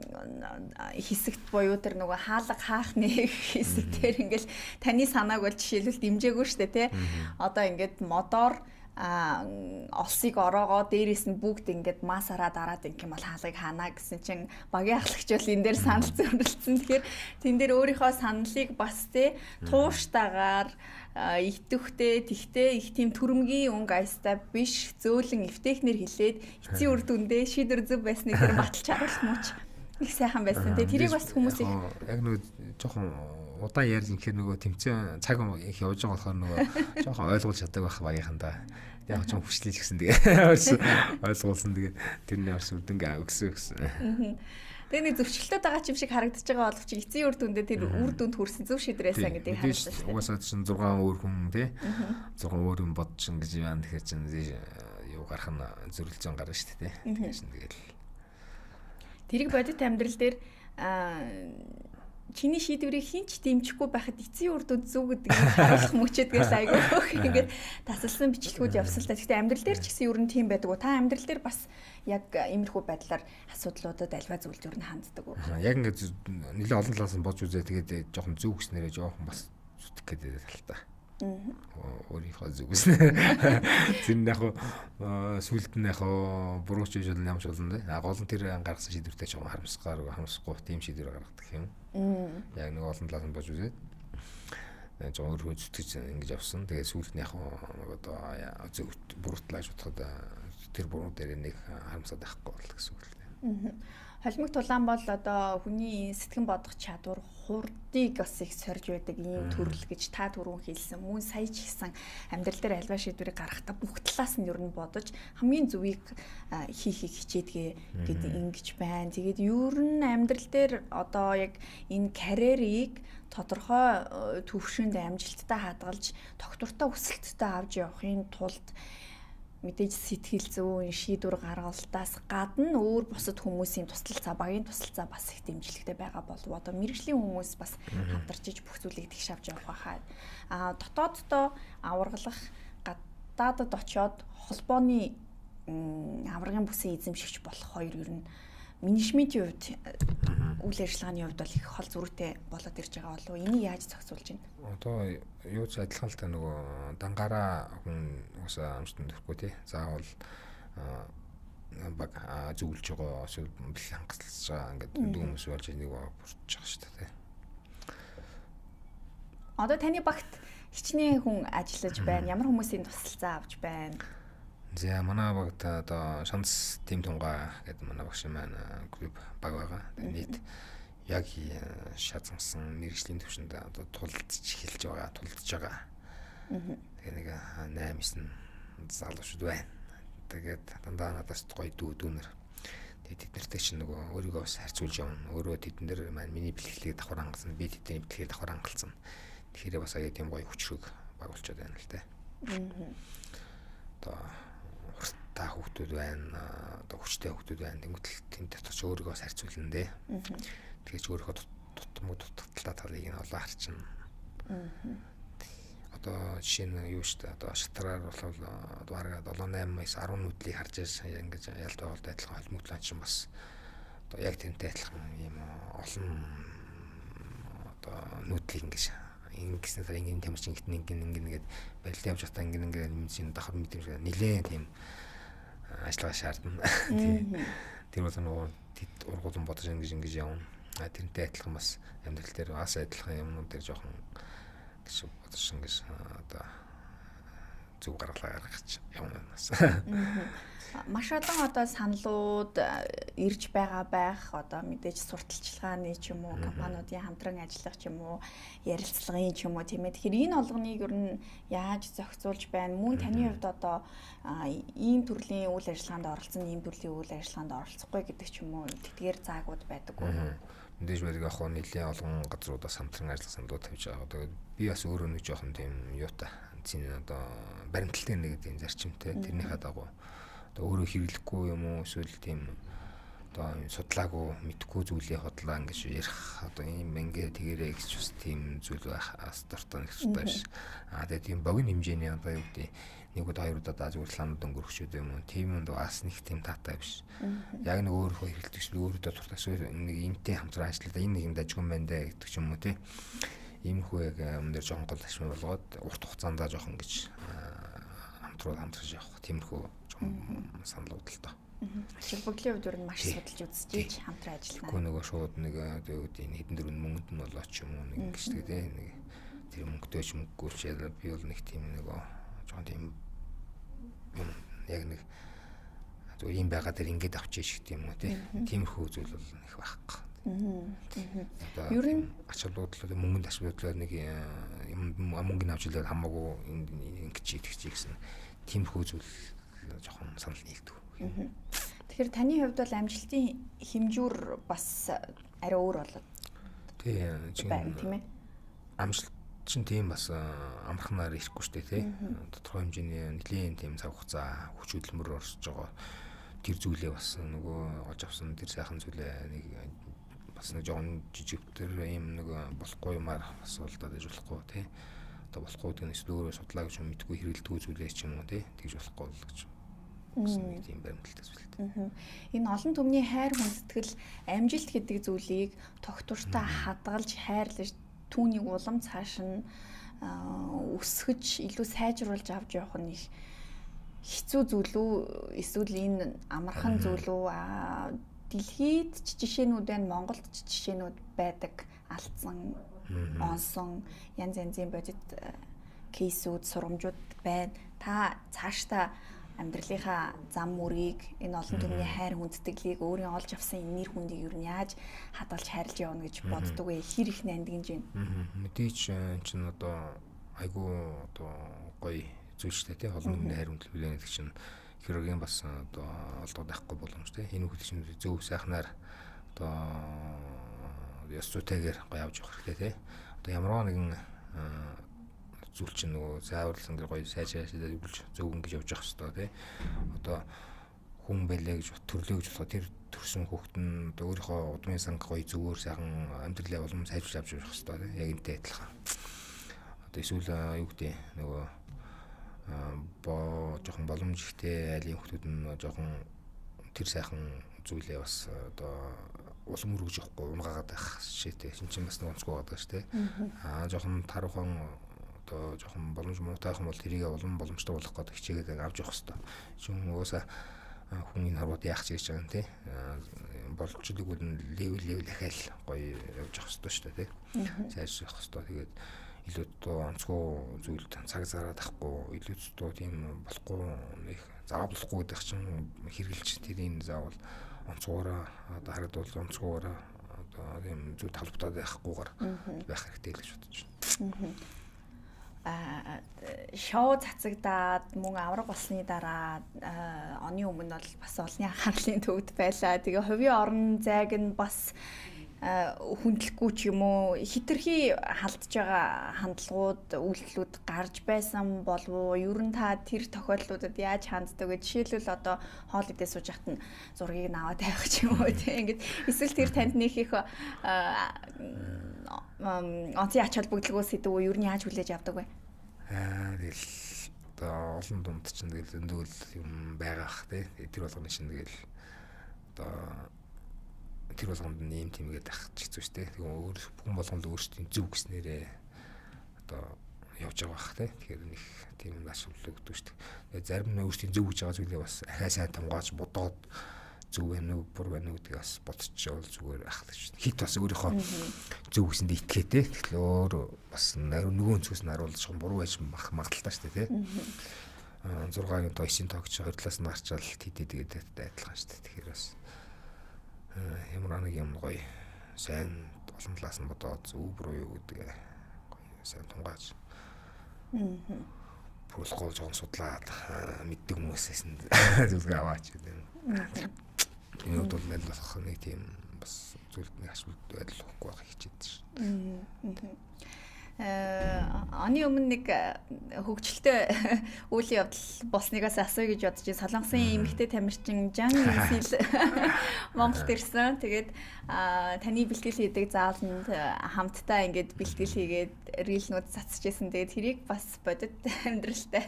хэсэгт буюу тэр нөгөө хаалга хаахны хэсэгтэр ингээл таны санааг бол жишээлбэл дэмжээгүй шүү дээ те. Одоо ингээд модоор олсыг ороогоо дээрээс нь бүгд ингээд масараа дараад ингээм бол хаалгыг хаана гэсэн чинь багийн ахлагч бол энэ дээр санал зөрүүлсэн. Тэгэхээр тэн дээр өөрийнхөө саналыг бас те тууштайгаар итвэхтэй тэгтээ их тийм түрэмгийн өнгө аястай биш зөөлөн эвтэхнэр хилээд эцсийн үр дүндээ шийдвэр зөв байсныг тэр баталж харуулах мууч их сайхан байсан. Тэгээ тэрийг бас хүмүүс их яг нэг жоохон удаан ярьж инхээр нөгөө тэмцээн цаг их явж байгаа болохоор нөгөө жоохон ойлгуулж чаддаг байх багийнхандаа. Яг ч хүчлээж гисэн тэгээ ойлгуулсан тэгээ тэрний бас үрдэнгээ өгсөн. Тэгээ нэг зөвчлөлтөд байгаа ч юм шиг харагдаж байгаа боловч эцсийн үр дүндээ тэр үр дүнд хүрсэн зөв шийдвэрээсэн гэдгийг харагдаж байна. Угаасаа чинь 6 өөр хүн тий 6 өөр юм бодчихно гэж байна. Тэгэхээр чинь юу гарах нь зөрүүлж гарна шүү дээ тий. Тэгэхээр чинь тэгэл тэрийг бодит амьдрал дээр чиний шийдвэрийг хинч дэмжихгүй байхад эцсийн үр дүнд зүг гэдэг нь харуулах мөчөдгөөс айгүй хөөх ингээд тасалсан бичлэгүүд явсан л та. Гэхдээ амьдрал дээр ч гэсэн ер нь тийм байдаг уу? Та амьдрал дээр бас яг иймэрхүү байдлаар асуудлуудад альва зүйлд ер нь ханддаг уу? Яг ингээд нэлээд олон талаас нь бодж үзээ тэгээд жоохон зүг гэснээрээ жоохон бас зүтгэх гэдэг л та. Өөрийнхөө зүгснээр зин яг сүлд нь яг бурууч гэж ямар ч болно дээ. Гол нь тэр гаргасан шийдвэртэй ч харамсахгүй тийм шийдвэр гаргадаг юм. Яг нэг олон талаас нь бож үзээд зөв өөрөө зүтгэж ингэж явсан. Тэгээд сүлд нь яг одоо зөв буруутlaаж бодоход тэр буруу дээр нэг харамсаад байхгүй бол гэсэн үг л. Холимог тулаан бол одоо хүний сэтгэн бодох чадвар хурдыг бас их сорж байдаг ийм төрөл гэж та түрүүн хэлсэн. Мөн сая ч гэсэн амьдрал дээр альва шийдвэрийг гаргахдаа бүх талаас нь ер нь бодож хамгийн зөвийг хийхийг хичээдгээ гэдэг ингэж байна. Тэгээд ер нь амьдрал дээр одоо яг энэ карьерийг тодорхой төвшөнд амжилттай хадгалж тогтвортой өсөлттэй авч явахын тулд мэдээж сэтгэл зүйн шийдвэр гаргалтаас гадна өөр бусад хүмүүсийн тусалцаа, багийн тусалцаа бас их дэмжлэгтэй байгаа болов одоо мэргэжлийн хүмүүс бас хамтарч иж бүх зүйлийг тэгш авч явах байхаа. Дотооддоо аваргалах, гадаадд очиод холбооны аваргын бүсийн эзэмшигч болох хоёр ер нь менежментийн хувьд үйл ажиллагааны хувьд бол их хол зөрүүтэй болоод ирж байгаа болов энийг яаж зохицуулж байна? Одоо юу ч адилхан л та нөгөө дангаараа хүн уусаа амжилтанд хүрэхгүй тий. Заавал баг зөвлөж байгаа эсвэл бэлэн хангалтж байгаа ингээд хүмүүс болж нэг бүрдэж байгаа шүү дээ. Одоо таны багт хичнээн хүн ажиллаж байна. Ямар хүмүүсийн тусалцаа авч байна? За манай багт одоо шанс тим тунгаа гэдэг манай багш маань клуб баг байгаа. Нийт яг шатсан мэргэжлийн төвшөнд одоо тулдж эхэлж байгаа. Тэгээ нэг 8-9 залуучууд байна. Тэгээд дандаа надаас гоё дүүнэр. Тэгээд тэд нартэй чинь нөгөө өөрийгөө бас харьцуулж явна. Өөрөө тэдэн дээр маань миний бэлтгэлийг давхар хангасан, би тэдний бэлтгэлийг давхар хангалтсан. Тэгэхээр бас аяа тийм гоё хүчрэг байгуулчаад байна л дээ. Одоо та хүүхдүүд байна, одоо хүчтэй хүүхдүүд байна. Тэнгуүтэл тэнд дотор өөрийгөө харьцуулна дээ. Тэгэж өөрийнхөө дутагдaltaа талыг нь олоо харчна. Одоо жишээ нь юу шүү дээ. Одоо шатраар бол бараг 7-8-9-10 нүдлийг харж ингэж ялт байгуулт адилхан холимогдлоо чинь бас одоо яг тэнтэй адилхан юм олон одоо нүдлийг ингэж ингэсэн тэр ингэ тамирчин ингэгээд барилдаа явж байхдаа ингэ мэдсэн давхар мэдэмж нилээн тийм ажиллагаа шаардна. Тэр бол нөгөө тэд ургуулсан бодож ингэж явна. Тэрнтэй адилхан бас амьдрал дээр бас адилхан юмнууд дээр жоохон гэж бодож ингэж одоо зүг гаргалаа гаргаж явна бас. Маш олон одоо саналууд ирж байгаа байх одоо мэдээж сурталчилгааны ч юм уу компаниудын хамтран ажиллах ч юм уу ярилцлагын ч юм уу тийм ээ. Тэгэхээр энэ олгоныг ер нь яаж зохицуулж байна? Мөн таны хувьд одоо ийм төрлийн үйл ажиллагаанд оролцсон, ийм төрлийн үйл ажиллагаанд оролцохгүй гэдэг ч юм уу тэдгээр заагууд байдаг уу? Мэдээж байдаг яг нэлийн олон газруудаас хамтран ажиллах саналууд тавьж байгаа. Тэгээд би бас өөрөө нэг жоохон тийм юутай одоо баримталтай нэг тийм зарчимтай тэрнийхээ дагуу өөрөө хэрэглэхгүй юм уу эсвэл тийм одоо судлаагүй мэдхгүй зүйлээ хотлоо ингэж ярих одоо юм ингээ тэгэрэй гэж бас тийм зүйл байх дуртай нэг хэрэгтэй биш. Тэгээд тийм богино хэмжээний одоо юу гэдэг нэг удаа хоёр удаа зүгээр планууд өнгөрөхчүүд юм уу тийм юм бас нэг тийм таатай биш. Яг нэг өөрөө хэрэглэдэг шиг өөрөө дуртай эсвэл нэг энтэй хамтран ажилладаг энэ нэгэнд ажиггүй байна даа гэдэг ч юм уу тий. Иймэрхүү яг өндөр жоохон гол ашиг болгоод урт хугацаанд жоохон гэж хамтраж явах тиймэрхүү саналууд л доо. Ачаал бүгдийн хувьд өөр нь маш судалж үзчихэж хамтран ажиллана. Гэхдээ нөгөө шууд нэг одоо юу гэдэг нь хэдэн дөрөв мөнгөнд нь болоо ч юм уу нэг гэж тэгээ нэг тэр мөнгөтэй ч мөнгөгүй ч яа би бол нэг тийм нөгөө жоохон тийм яг нэг зөв юм байгаа дээр ингэж авчиж шиг тийм үү тиймэрхүү зүйл бол их байхгүй. Ер нь ачаалуудлаа мөнгөнд ашиглуулаад нэг юм мөнгөний авчлаад хамаагүй ингэж итгэж гэсэн тиймэрхүү зүйл жоохон санал нийлдэг. Тэгэхээр таны хувьд бол амжилтын хэмжүүр бас арай өөр болоод байна тийм ээ. Амжилт чинь тийм бас амархнаар ирэхгүй шүү дээ тий. Тодорхой хэмжээний нэлийн тийм цаг хугацаа хүч хөдөлмөр орж байгаа тэр зүйлээ бас нөгөө олж авсан тэр сайхан зүйлээ нэг бас нэг жоохон жижигтэр ийм нэг болохгүй юмар асуултад иж болохгүй тий. Одоо болохгүй гэдэг нь өөрөө судлаа гэж мэдгүй хэрэгэлдэггүй зүйлээс ч юм уу тий. Тэгж болохгүй л гэж. Нэг тийм баримталтай зүйл. Энэ олон түмний хайр хүндэтгэл амжилт гэдэг зүйлийг тогтвортой хадгалж хайрлаж түүнийг улам цааш нь өсгөж илүү сайжруулж авч явах нь их хэцүү зүйл үү эсвэл энэ амархан зүйл үү дэлхийд жишээнүүд байна Монголд жишээнүүд байдаг алдсан онсон янз янзын бодит кейсүүд сурамжууд байна та цаашдаа амьдралынхаа зам мөрийг энэ олон түмний хайр хүндэтгэлийг өөрийн олж авсан энэ нэр хүндийг юу яаж хадгалж хайрлаж явна гэж боддог вэ хэр их нандинж байна мэдээч чинь одоо айгу одоо гоё зүйлчтэй тий олон түмний хайр хүндэтгэл хүлээн гэдэг чинь хирургийн бас одоо олдоод байхгүй боломжтой энэ хүлээч нь зөв сайхнаар одоо ёс зүйтэйгээр гоё авч явах хэрэгтэй тий одоо ямар нэгэн зүйл чинь нөгөө зааварлан гэр гоё сайжруулж зөв ингэж явж явах хэрэгтэй тий. Одоо хүн байлаа гэж төрлөө гэж болохоо тэр төрсөн хүүхэд нь одоо өөрийнхөө удмын санг гоё зөвөр сайхан амьдралаа улам сайжруулж авч явах хэрэгтэй тий. Яг энтэй адилхан. Одоо эсвэл юу гэдэг нөгөө жоохон боломж ихтэй айлын хүүхдүүд нь жоохон тэр сайхан зүйлээ бас одоо улам өргөж явахгүй унгаагаад байх шийтэй. Шин чинь бас нэг онцгой байгаа шүү дээ. Жоохон таруухан одоо жоохон боломж муутайхан бол тэрийг улам боломжтой болох гэдэг хичээгээд авч явах хэрэгтэй. Шин уусаа хүн энэ харууд яах ч гэж байгаа юм тий. Боломжлог үл левел ахаал гоё явж явах хэрэгтэй шүү дээ тий. Сайжрах хэрэгтэй. Тэгээд илүү дуу онцгой зүйлд цаг зараад ахгүй илүү дуу тийм болохгүй их заавлахгүй гэдэг чинь хэрэгжилж тэрийн заавал онцгоороо одоо харагдвал онцгоороо одоо тийм зүйл талбартаад байхгүйгээр байх хэрэгтэй л гэж бодож байна. Шоу цацагдаад мөн авраг болсны дараа оны өмнө бол бас олонний анхаарлын төвд байлаа. Тэгээ хувийн орон зайг нь бас хүндлэхгүй ч юм уу хитрхи халдж байгаа хандлагууд үйлдэлүүд гарч байсан болов уу? Ер нь та тэр тохиолдлуудад яаж ханддаг вэ? Жишээлбэл одоо хоол идээ сууж хахад нь зургийг нь аваад тавих ч юм уу тийм ингээд эсвэл тэр танд нэг их онцгой ач холбогдолгүй сэдв үү? Ер нь яаж хүлээж авдаг вэ? Тэгэл одоо олон дунд чинь тэгэл зөндөл юм байгаа ах тий. Тэр болгоны чинь тэгэл одоо тэр болгонд нь юм тиймгээд ах ч хэцүү шүү дээ. Тэгээ хүн болгонд өөрсдийн зөв гэснээрээ одоо явж байгаа ах тий. Тэгэхээр нэг тийм ашиглал өгдөг шүү дээ. Тэгээ зарим нь өөрсдийн зөв гэж байгаа зүйлээ бас ахаа сайн хамгааж бодоод зөв байна уу бур байна уу гэдгийг бас бодчихвол зүгээр ах л шүү дээ. Хит бас өөрийнхөө зөв гэсэндээ итгээтэй. Тэгэхээр өөр бас нөгөө өнцгөөс нь харуулж буруу байж магадaltaй шүү дээ тий. 6-гийн одоо 9 тогч 2 талаас нь гарчаал тэтэд тэгээд адилхан шүү дээ. Тэгэхээр бас ямар нэг юм гоё сайн олон талаас нь бодоод зөв буруу юу гэдэг гоё сайн тунгааж. Болохгүй жоон судлаад мэддэг хүмүүсээс нь зүйлгээ аваач гэдэг. Энэ бол нэг болох нэг тийм бас зүйлд нэг асуулт байдал واخгүй байх хичээд шүү. Оны өмнө нэг хөгжилтэй үйл явдал болсныг асууя гэж бодож байна. Солонгосын эмэгтэй тамирчин Жан Юсил Монголд ирсэн. Тэгээд таны бэлтгэл хийдэг зааланд хамтдаа ингээд бэлтгэл хийгээд рилнүүд цацчихсэн. Тэгээд тэрийг бас бодит амьдралтай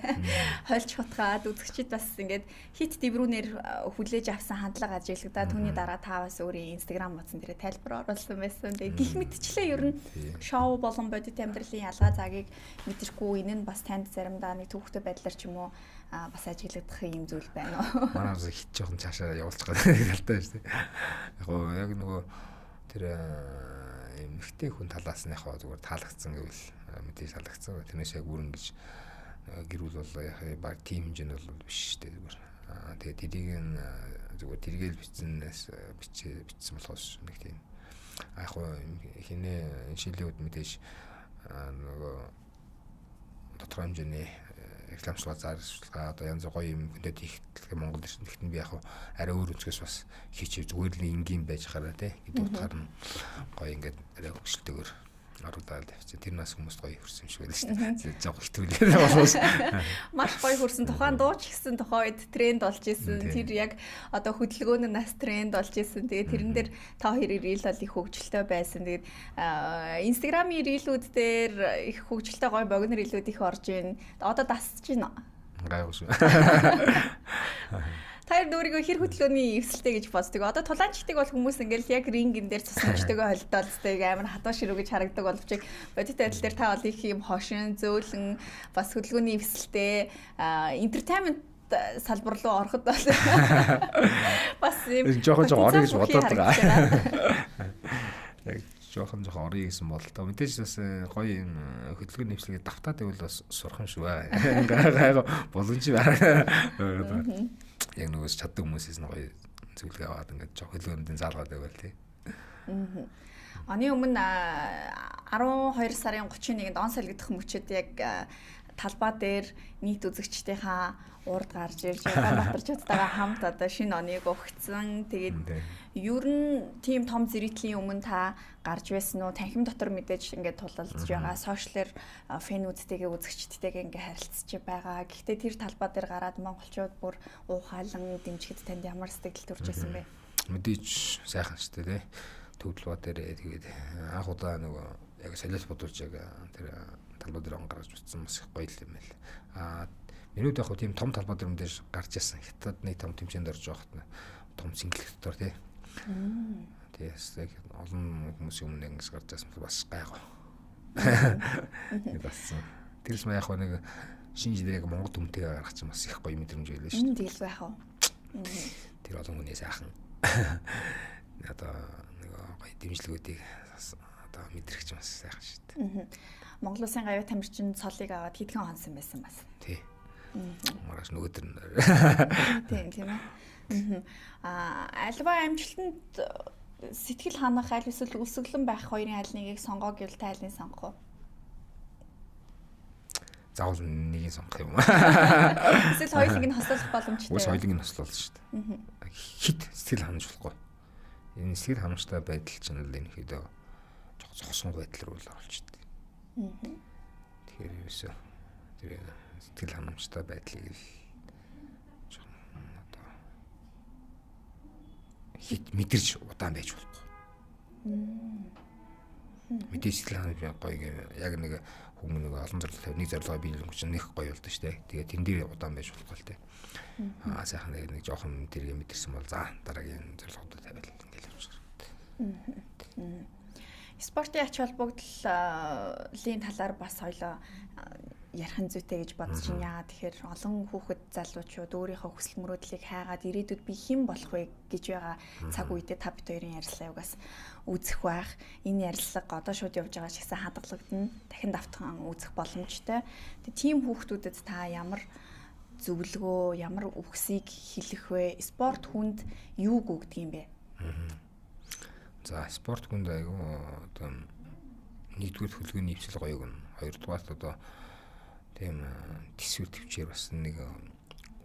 хольж хутгаад үзэгчид бас ингээд хит дэврүүнээр хүлээж авсан хандлага ажиглагдаа. Түүний дараа та бас өөрийн Instagram утсан дээр тайлбар оруулсан байсан. Тэгээд гих мэтчлээ ер нь шоу болон бодит амьдралын ялгаа цагийг мэдэрхгүй энэ нь бас танд заримдаа нэг төвхтэй байдлаар ч юм уу бас ажиглагдах юм зүйл байна уу? Манай хит жоохон цаашаа явуулчих гэдэг талтай шүү дээ. Яг нөгөө тэр эмэгтэй хүн талаас нь яг зүгээр таалагдсан гэвэл мэдээж таалагдсан. Тэрнээс яг бүрэн гэж гэр бүл бол яг баг тим хэмжээнд бол биш шүү дээ зүгээр. Тэгээд тэрийг нь зүгээр тэргээл бичсэн болохоос нэг тийм яг хинэ шинэлийн үед мэдээж нөгөө тодорхой хэмжээний рекламчлага зарчилгаа одоо янз гоё юм хүндэт их Монгол ирсэнтэйгт би яг арай өөр өнцгөөс бас хийчихээ зүгээр л энгийн байж хараа тий гэдэг утгаар нь гоё ингээд арай хөвгөлтэйгээр Аруудаад тавьчих. Тэр нас хүмүүст гоё хүрсэн юм шиг байлаа шүү дээ. Жог хэтрүүлээ болоос. Маш гоё хүрсэн. Тухайн дууч гэсэн тухайн үед тренд болж исэн. Тэр яг одоо хөдөлгөөний нас тренд болж исэн. Тэгээд тэрэн дээр та хоёрын рил бол их хөгжилтэй байсан. Тэгээд Instagram-ийн рилүүд дээр их хөгжилтэй гоё богино рилүүд их орж ийн. Одоо дасж байна. Гайгүй шүү. Таяр өөрийгөө хэр хөдөлгөөний эвсэлтэй гэж боддог. Одоо тулаанчдыг бол хүмүүс ингээл яг рингэн дээр цусамжтойгоо холдоолцдог амар хатуу ширүү гэж харагдаг боловч бодит байдал дээр та бол их юм хошин зөөлөн бас хөдөлгөөний эвсэлтэй entertainment салбар руу ороход бол бас юм жоохон орё гэж бодоод байгаа. Яг жоохон орё гэсэн бодлоо. Мэдээж бас гоё юм хөдөлгөөний эвсэлгээ давтаад байвал бас сурах юм шүү. Гайгүй боломж байна. Яг нөгөөс чаддаг хүмүүсээс нь гоё зөвлөгөө аваад ингээд жоо хөлгөөндөө заалгаад байвал тий. Оны өмнө 12 сарын 31-нд он солигдох мөчөд яг талбай дээр нийт үзэгчдийнхаа урд гарч ирж Улаанбаатарчуудтайгаа хамт одоо шинэ оныг өгцөн. Тэгээд ер нь тийм том зэрэгтлийн өмнө та гарч байсан уу? Танхим дотор мэдээж ингээд тулалдж байгаа. Сошиалэр фэнүүдтэйгээ үзэгчдтэйгээ ингээд харилцаж байгаа. Гэхдээ тэр талбай дээр гараад монголчууд бүр уухайлан дэмжихэд танд ямар сэтгэл төрж байсан бэ? Мэдээж сайхан шүү дээ тий. Төвлөгөө дээр тэгээд анх удаа нөгөө яг солиос бодуулж яг тэр талбай дээр гаргаж утсан бас их гоё юм байл. Минут яг тийм том талбай дээр мэдээж гарч яасан. Хятад нэг том тэмцээнд орж байхад том синглэх дотор тий. Тэгээс яг олон хүмүүсийн өмнө ингэж гарч яасан бас гайгүй. Бас тэрс маяг яг шинэ жилээр яг Монгол төмтэйгээ гаргах чинь бас их гоё мэдрэмж байлаа шүү дээ. Тэгэл байх уу. Тэр олон хүний сайхан. Одоо нэг гоё дэмжлэгүүдийг одоо мэдрэх чинь бас сайхан шүү дээ. Монгол Улсын гавьяа тамирчин цолыг аваад хэдхэн хонсон байсан бас. Тий. Маргааш нөгөөдөр нь. Тийм ээ. Альва амжилтанд сэтгэл ханах аль эсвэл үлсгэлэн байх хоёрын аль нэгийг сонгоо гэвэл та алийг сонгох уу? Заавал нэгийг сонгох юм. Эсвэл хоёулыг нь хослуулах боломжтой. Үгүй хоёулыг нь хослуулна шүү дээ. Хит сэтгэл ханаж болохгүй. Энэ сэтгэл ханамжтай байдал чинь л энэ хэд зогсон байдал руу л орж идэв. Тэгэхээр ерөөсөө тэр сэтгэл ханамжтай байдлыг л одоо хит мэдэрч удаан байж болохгүй. Мэдээж сэтгэл ханамж гоё яг нэг хүн нэг олон зорилготой нэг зорилгоо биелүүлэх чинь нэг гоё болдог шүү дээ. Тэгээд тэн дээр удаан байж болохгүй л дээ. Сайхан нэг жоохон тэргээ мэдэрсэн бол за дараагийн зорилгодод тавиал ингээл явчихсан. Спортын ач холбогдлын талаар бас хоёлоо ярих зүйтэй гэж бодож байна. Тэгэхээр олон хүүхэд залуучууд өөрийнхөө хүсэл мөрөөдлийг хайгаад ирээдүйд би хэн болох вэ гэж байгаа цаг үедээ та бид хоёрын ярилцлагыг бас үзэх байх. Энэ ярилцлага одоо шууд явж байгаа ч гэсэн хадгалагдана. Дахин давтхан үзэх боломжтой. Тэгээ тийм хүүхдүүдэд та ямар зөвлөгөө, ямар үгсийг хэлэх вэ? Спорт хүнд юу өгдөг юм бэ? За спорт хүнд айгүй одоо нэгдүгээр хөдөлгөөний эвсэл гоёг нь хоёрдугаар одоо тийм төсвөр төвчээр бас нэг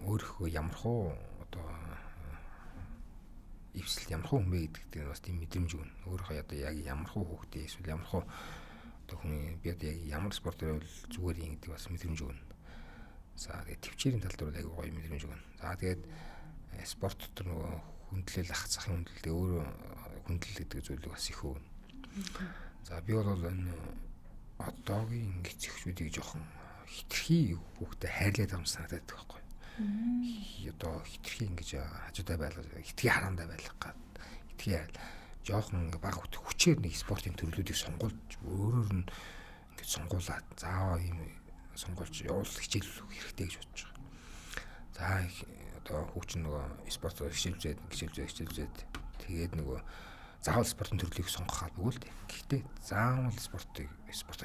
өөрийнхөө ямархуу одоо эвсэл ямархуу хүн бэ гэдэгт бас тийм мэдрэмж өгнө. Өөрийнхөө одоо яг ямархуу хүүхдээ эсвэл ямархуу одоо хүн би одоо яг ямар спорт байвал зүгээр юм гэдэг бас мэдрэмж өгнө. За тэгээд төвчээрийн тал дээр айгүй гоё мэдрэмж өгнө. За тэгээд спорт дотор нөгөө хүндлэл ах захын хүндлэлтэй өөрөө хүндлэл гэдэг зүйлийг бас их өгнө. За би бол энэ одоогийн эцэгчүүдийг жоохон хитрхи хүүхдэд хайрлаад амсаад байдаг байхгүй. Одоо хитрхи ингэж хажуудаа байлгаж хитрхи хараандаа байлгах гад. Хитрхи жоохон баг хүчээр нэг спортын төрлүүдийг сонгуулж өөрөөр нь ингэж сонгуулад заавал юм сонгуулж явуулах хичээл хэрэгтэй гэж бодож байгаа. За одоо хүүхч нөгөө спортоор хичээлзээд тэгээд нөгөө заавал спортын төрлийг сонгох албагүй л дээ. Гэхдээ заавал спортоор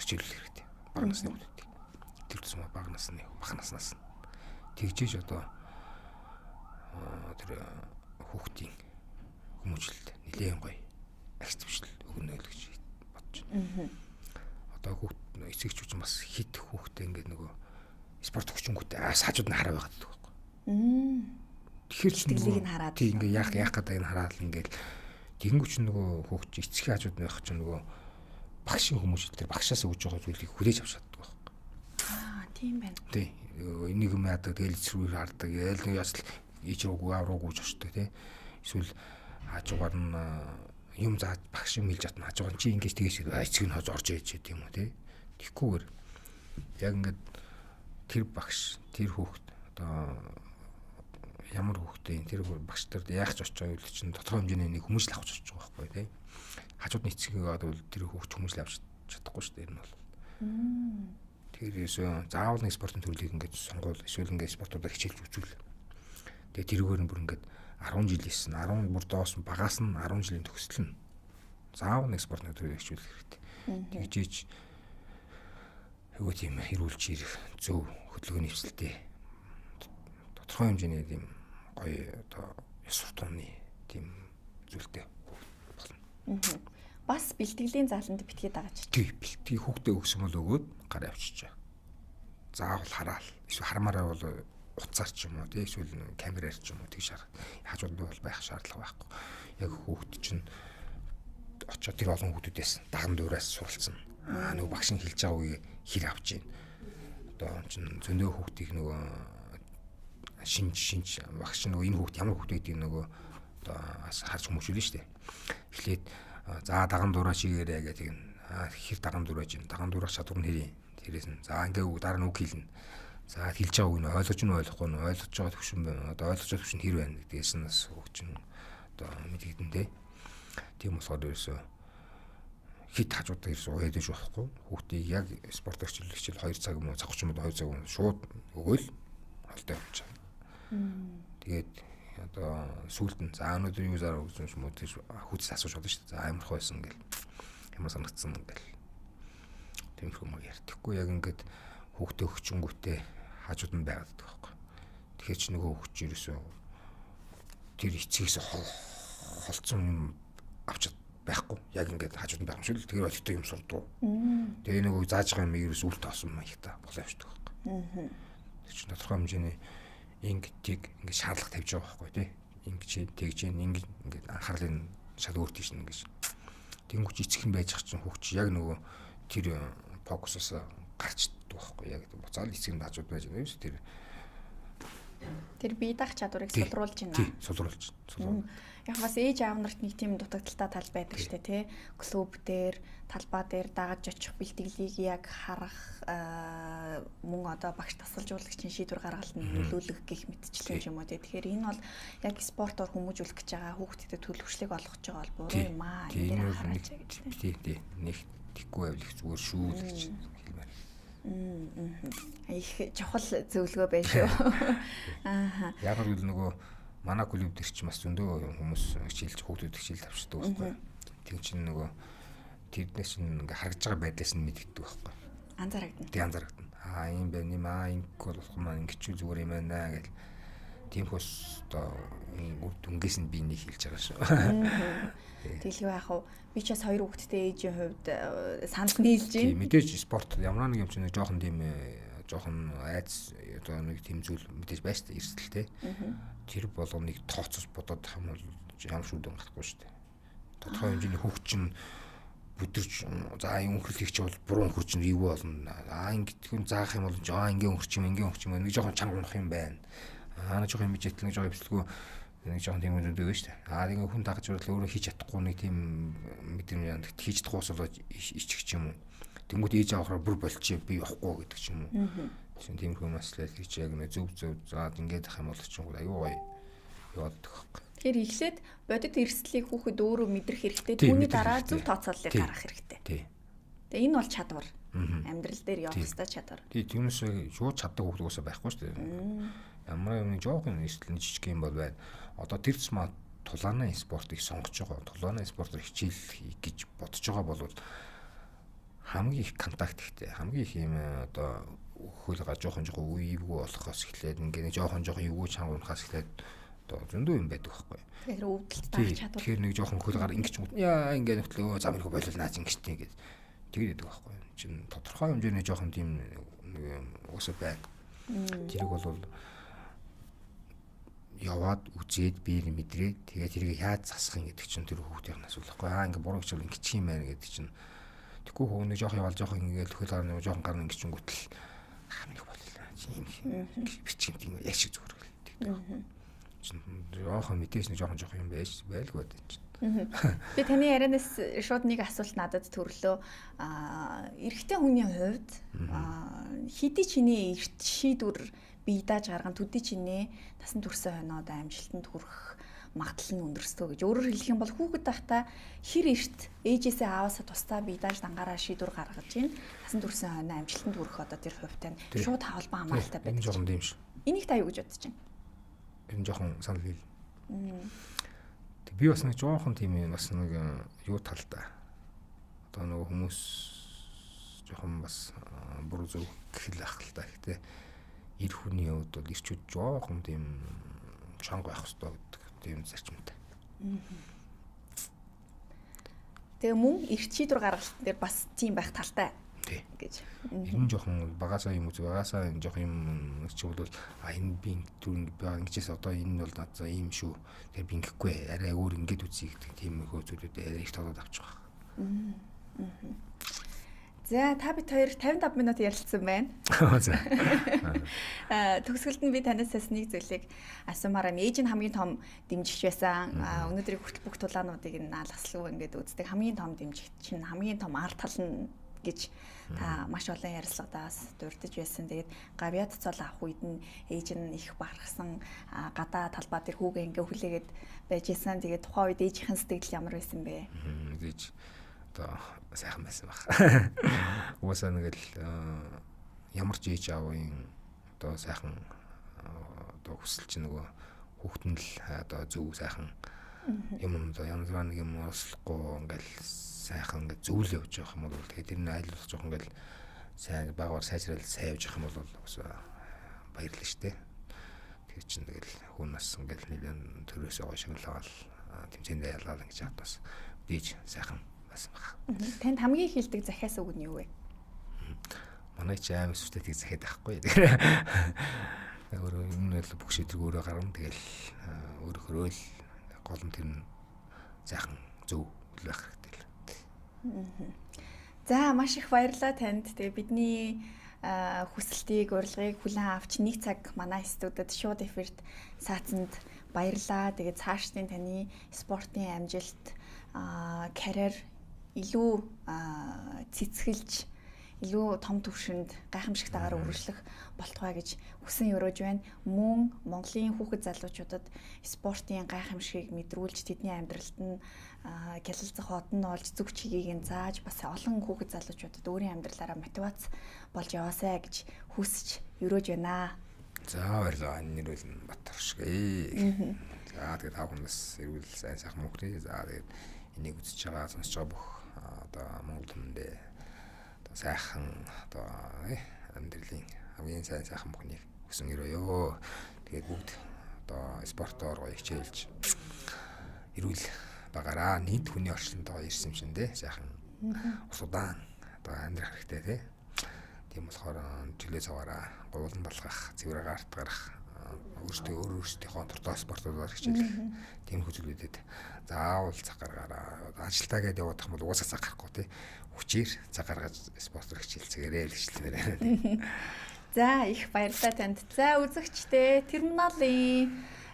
хичээлэх хэрэгтэй. Бага насны хүүхдүүд. Тэр тусмаа бага насны бага наснаас нь тэгжээж одоо тэр хүүхдийн хүмүүжлэлд нэлээд гоё агц төвшил өгнө л гэж бодож байна. Одоо хүүхд эцэгчүүд бас хит хүүхдээ ингээд нөгөө спорт хүчингүүтэй хажууд нь хараа байгаад байдаг байхгүй. Тэгэхээр ч сэтгэлийг нь хараад тийм ингээд яах гэдэг нь хараад ингээд тэгэнгүүч нөгөө хүүхд эцгийн хажууд нь байх чинь нөгөө багшийн хүмүүс тэр багшаас өгж байгаа зүйлийг хүлээж авч чаддаг байхгүй. Тийм байна. Тий. Энийг юм яадаг, тэгэл эцрүүгээр хардаг. Ял нэг ясл ичрүүг аврууг гэж очдог тий. Эсвэл хажуугаар нь юм зааж багш юм хэлж атна хажуугаар чи ингэж тэгээс эцэг нь орж ээж гэдэг юм уу тий. Тэгхгүйгээр яг ингээд тэр багш, тэр хүүхэд одоо ямар хүүхдээ тэр багш нар яах ч очиж байгаа үйл чинь тодорхой хэмжээний нэг хүмүүжил авч очиж байгаа байхгүй тий. Хажууд нь эцгийг одоо тэр хүүхд хүмүүжил авч чадахгүй шүү дээ энэ бол. Тэрээс заавал нэг спортын төрлийг ингээд сонгуул эсвэл ингээд спортуудаар хичээлж үзүүл. Тэгээ тэрүүгээр нь бүр ингээд 10 жил хийсэн, 10 бүр доос багаас нь 10 жилийн төгсөл нь заавал нэг спортын төрлийг хичээлэх хэрэгтэй. Тэгжээж хөөе тийм хэрүүлж ирэх зөв хөдөлгөөний хвсэлтэй тодорхой хэмжээний тийм гоё одоо ёс суртахууны тийм зүйлтэй болно. Бас бэлтгэлийн зааланд битгий дагаж. Тий, бэлтгийг хүүхдээ өгсөн бол өгөөд гараа авчиж. Заавал хараал. Эсвэл хармаараа бол уцаар ч юм уу, тий, эсвэл камераар ч юм уу тэгж хажууд нь бол байх шаардлага байхгүй. Яг хүүхд чинь очоод тэр олон хүүхдүүдээс даган дуураас суралцсан. Нөгөө багш нь хэлж байгаа үгийг хэр авч ийн. Одоо чинь зөндөө хүүхдийг нөгөө шинж багш нөгөө энэ хүүхд ямар хүүхд гэдгийг нөгөө одоо харж хүмүүжүүлнэ шүү дээ. Эхлээд за даган дураа чигээрээ гэдэг нь хэр даган дураач юм. Даган дуурах чадвар нь хэрэг. Тэрээс нь за ингээ үг дараа нь үг хэлнэ. За хэлж байгаа үг нь ойлгож нь ойлгохгүй нь ойлгож байгаа төвшин байна. Одоо ойлгож байгаа төвшин хэр байна гэдгээс нь бас үг чинь одоо мэдэгдэн дээ. Тийм болохоор ерөөсөө хит хажуудаа ерөөсөө уяадаж болохгүй. Хүүхдийг яг спорт хичээл 2 цаг юм уу цаг 30 минут 2 цаг юм шууд өгөөл холтой явчих. Тэгээд одоо сүулт нь за өнөөдөр юу зараа өгсөн юм уу гэж хүүхдээс асууж болно шүү дээ. За амарх байсан гэл ямар санагдсан гэл тийм юм ярьдаггүй яг ингээд хүүхдээ өгчөнгүүтээ хажууд нь байгаад байгаа байхгүй. Тэгэхээр ч нөгөө хүүхд чи ерөөсөө тэр эцгээс холцсон юм авч байхгүй. Яг ингээд хажууд нь байх юм шиг л тэр олигтой юм сурдуу. Тэгээ нөгөө зааж байгаа юм ерөөс үл тоосон маягтай болоо явчихдаг байхгүй. Тэр чинь тодорхой хэмжээний ингээд шаардлага тавьж байгаа байхгүй тий. Ингэж тэгж ингээд анхаарлын шал өөртөө шин ингэж. Тэнгүүч эцэг нь байж ах чинь хүүхд чи яг нөгөө тэр фокусоос гарчдаг байхгүй. Яг буцаал эцэг нь хажууд байж байгаа юм шүү тэр бие даах чадварыг сулруулж байна. Тий, сулруулж. Яг бас ээж аав нарт нэг тийм дутагдaltaй тал байдаг шүү дээ, тий. Клуб дээр, талбай дээр дагаж очих бэлтгэлийг яг харах мөн одоо багш тасалжуулагчийн шийдвэр гаргалт нь нөлөөлөх гэх мэтчлэн юм уу тий. Тэгэхээр энэ бол яг спортоор хүмүүжүүлэх гэж байгаа хүүхдэд төлөвшлиг олгож байгаа бол буруу юм аа. Энэ дээр хараач гэж. Тий. Нэг тэггүй байвал зүгээр шүү л гэж хэлмээр. Их чухал зөвлөгөө байна шүү. Яг л нөгөө манай клуб дээр ч бас зөндөө хүмүүс хичээлж хүүхдүүд хичээл тавьчихдаг байхгүй. Тэг чинь нөгөө тэрнээс ингээ харагдж байгаа байдлаас нь мэддэг байхгүй. Анзаарагдана. Тэг анзаарагдана. Ийм байна юм аа, ингэх болох маань ингэчүү зүгээр юм байна гэл. Тийм хөөс одоо үр дүнгээс нь би нэг хэлж байгаа шүү. Тэглэв яах вэ? Би ч бас 2 хүүхэдтэй ээжийн хувьд санал нийлж байна. Мэдээж спорт ямар нэг юм чинь нэг жоохон тийм жоохон айц одоо нэг тийм зүйл мэдээж байж та эрсдэлтэй. Тэр болгоныг тооцож бодоод тах юм бол ямар шүдэн гарахгүй шүү дээ. Тодорхой хэмжээний хүүхд чинь бүдэрч за юм өнгөрөх чи бол буруу өнгөрч нь юу болно. Ингэдэгэн заах юм бол ингээ өнгөрч юм нэг жоохон чангах юм байна. Нэг жоохон хэмжээтэл нэг жоохон хөвслгөө нэг жоохон тийм үндэ байж та. Тэгээ хүн дагаж урлал өөрөө хийж чадахгүй нэг тийм мэдрэмж хийж чадахгүй болоод ичих ч юм уу. Тэнгүүд ээж авахаар бүр болчих би явахгүй гэдэг ч юм уу. Тийм тиймэрхүү маслал хийж яг нэг зөв заад ингээд ах юм бол ч аюу гоё яваад байгаа. Тэгэхээр эхлээд бодит эрсдлийг хүүхэд өөрөө мэдрэх хэрэгтэй. Түүний дараа зөв тооцооллыг гаргах хэрэгтэй. Тэгээ энэ бол чадвар. Амьдрал дээр явах ёстой чадвар. Тиймээс шууд чаддаг хүүхэд уусаа байхгүй шүү дээ. Ямар юм жоохон эрсдэл жижиг юм бол байна. Одоо тэр цэма тулааны спортыг сонгож байгаа. Тулааны спортоор хичээл гэж бодож байгаа бол хамгийн их контакт ихтэй. Хамгийн их юм одоо хөлгөө жоохон үеивгүй болохоос эхлээд ингээ жоохон эвгүй чанга унахаас эхлээд одоо зөндөө юм байдаг байхгүй. Тэгэхээр өвдөлт даах чадвар. Тэгэхээр нэг жоохон хөлгөр ингэч яа ингээ нөтлөө зам ирэх болол наач ингэчтэй гэдэг. Тэгээд байдаг байхгүй. Чин тодорхой хэмжээний жоохон тийм уусаа байна. Тэрийг бол яваад үзээд биеийг мэдрээд тэгээд тэрийг яаж засах юм гэдэг чинь тэр хүүхдийн асуулахгүй. Ингээ буруу хичээл ингэчих юм байна гэдэг чинь Тэгэхгүй хөөний жоох яваал жоох ингээл хөл гарна жоохон гарна ингэж өнгөтл хамиг боллоо. Тийм бичгэн тийм яг шиг зүгээр гэлээ. Жоохон мэдээж жоохон юм байж байлгүй дээ чинь. Би таны ярианаас шууд нэг асуулт надад төрлөө. Эрэгтэй хүний хувьд хэдий чиний эрт шийдвэр бие дааж гарган төдий чиний насан туршсан хойноо одоо амжилтанд хүрэх магадлал нь өндөрсдөө гэж. Өөрөөр хэлэх юм бол хүүхэд байхдаа хэр эрт ээжээсээ ааваасаа тусдаа бие дааж дангаараа шийдвэр гаргаж ийн насан туршсан хойноо амжилтанд хүрэх одоо тэр хувьтай шууд хаалбан хамааралтай байдаг. Энэ жоохон тийм ш. Энийг та юу гэж бодож байна? Энэ жоохон санал хэл. Би бас нэг жоохон тийм юм бас нэг юу талдаа. Одоо нөгөө хүмүүс жоохон бас буруу зөв гэх л ах л та. Гэхдээ эр хүний хувьд бол ирчүүд жоохон тийм чанга байх хэрэгтэй гэдэг тийм зарчимтай. Тэгээ мөн эрт шийдвэр гаргалтын дээр бас тийм байх талтай гэж. Ер нь жоохон багасаа юм үзээ багасаа энэ жоох юм чи бол энэ би ингэжээс одоо энэ бол надад ийм шүү. Тэгээ би ингэхгүй арай өөр ингэж үзье гэдэг тийм хөөцөлүүд арай их толгойд авчих واخ. За та бид хоёр 55 минут ярилцсан байна. За. Төгсгөлд нь би танаас нэг зүйлийг асуумаар байна. Ээж нь хамгийн том дэмжигч байсан. Өнөөдрийг хүртэл бүх тулаануудыг нь алгаслуу ингээд үздэг. Хамгийн том дэмжигч чинь хамгийн том арт тал нь гэж та маш олон ярилцлагадаас дурдж байсан. Тэгээд гавьяат цол авах үед нь ээж нь их бахархсан гадаа талбай дээр хүүгээ ингээ хүлээгээд байж исэн. Тэгээд тухайн үед ээжийнхэн сэтгэл ямар байсан бэ? Ээж одоо сайхан байсан баг. Уусаа нэг л ямар ч ээж аавын одоо сайхан одоо хүсэл чинь нөгөө хүүхэд нь л одоо зөв сайхан юм одоо янз бүр нэг юм ослохгүй ингээл сайхан ингээд зөвлөө явж байгаа юм бол тэгээд тэр нь айлуулах жоох ингээл сайн багаар сайжрал сайн явж байгаа юм бол бас баярлалаа штэ. Тэр чинь тэгэл хүн нас ингээл нэгэн төрөөсөө гошиглаагаал тэмцээндээ ялгаал гэж хаад бас дээж сайхан байсан баг. Танд хамгийн хилдэг захиас үг нь юу вэ? Манай чи аим сүртэй тийг захиад байхгүй. Тэгэхээр өөрөө энэ л бүх шийдвэр өөрөө гаргана. Тэгэл өөрөөрөө л гол нь тэр нь сайхан зөв байх хэрэгтэй л. За маш их баярлалаа танд. Тэгээ бидний хүсэлтийг, урилгыг хүлээн авч нэг цаг манай студид шууд эфирт саацанд баярлалаа. Тэгээ цаашдын таны спортын амжилт, карьер илүү цэцгэлж илүү том түвшинд гайхамшигтайгаар үргэлжлэх болтугай гэж хүсэн өрөөж байна. Мөн Монголын хүүхэд залуучуудад спортын гайхамшигыг мэдрүүлж тэдний амьдралд нь гялалзах одон олж зүг чигийг нь зааж бас олон хүүхэд залуучуудад өөрийн амьдралаараа мотивац болж яваасай гэж хүсэж өрөөж байна. За баярлалаа. Нэрвэл Батаршгүй. За тэгээд та бүхэндээ эрүүл сайн сайхан мөхрий. За тэгээд энийг үзэж байгаа сонсож байгаа бүх одоо Монгол хүмүүндээ одоо сайхан одоо амьдралын хамгийн сайн сайхан бүхнийг хүсэн өрөөё. Тэгээд бүгд одоо спортоор гоё хичээлж эрүүл багаараа нийт хүний орчинд гоё ирсэн юм шин дээ. Сайхан ус удаан одоо амьдрах хэрэгтэй тийм болохоор жилээ цаваараа гуулан балгах, цэвэр агаарт гарах өөрсдийнхөө туртаа спортоор хичээлэх тийм хөдөлгөөдөд заавал цаг гаргаараа ажилтаа гээд явах юм бол угаасаа цаг гарахгүй тий хүчээр цаг гаргаж спортоор хичээлцгээрэй л хэлмээр байна. За их баярлалаа танд. За үзэгчдээ терминалын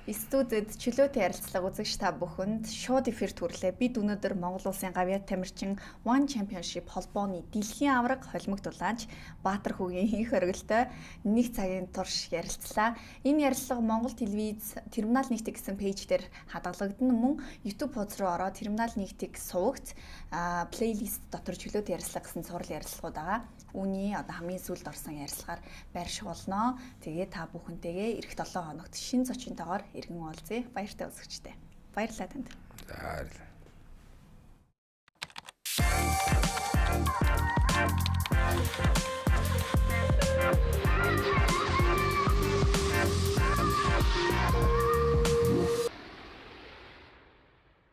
студид чөлөөтэй ярилцлага үзэгч та бүхэнд шууд эфирт хүрлээ. Бид өнөөдөр Монгол Улсын гавьяат тамирчин One Championship холбооны дэлхийн аварга холимог дулаанч Баатар хүүгийн их оргилтой нэг цагийн турш ярилцлаа. Энэ ярилцлага Монгол телевиз Терминал 1 гэсэн пэйж дээр хадгалагдана. Мөн YouTube хуудас руу ороод Терминал 1-ийг сувагт плейлист дотор чөлөөтэй ярилцлага гэсэн цуврал ярилцлагууд байгаа. Үүний одоо хамгийн сүүлд орсон ярилцлагаар байрших болно. Тэгээ та бүхэнтэйгээ эх 7 хоногт шинэ зочинтойгоор иргэн уулзъя. Баяртай үзэгчтэй. Баярлалаа танд. За баярлалаа.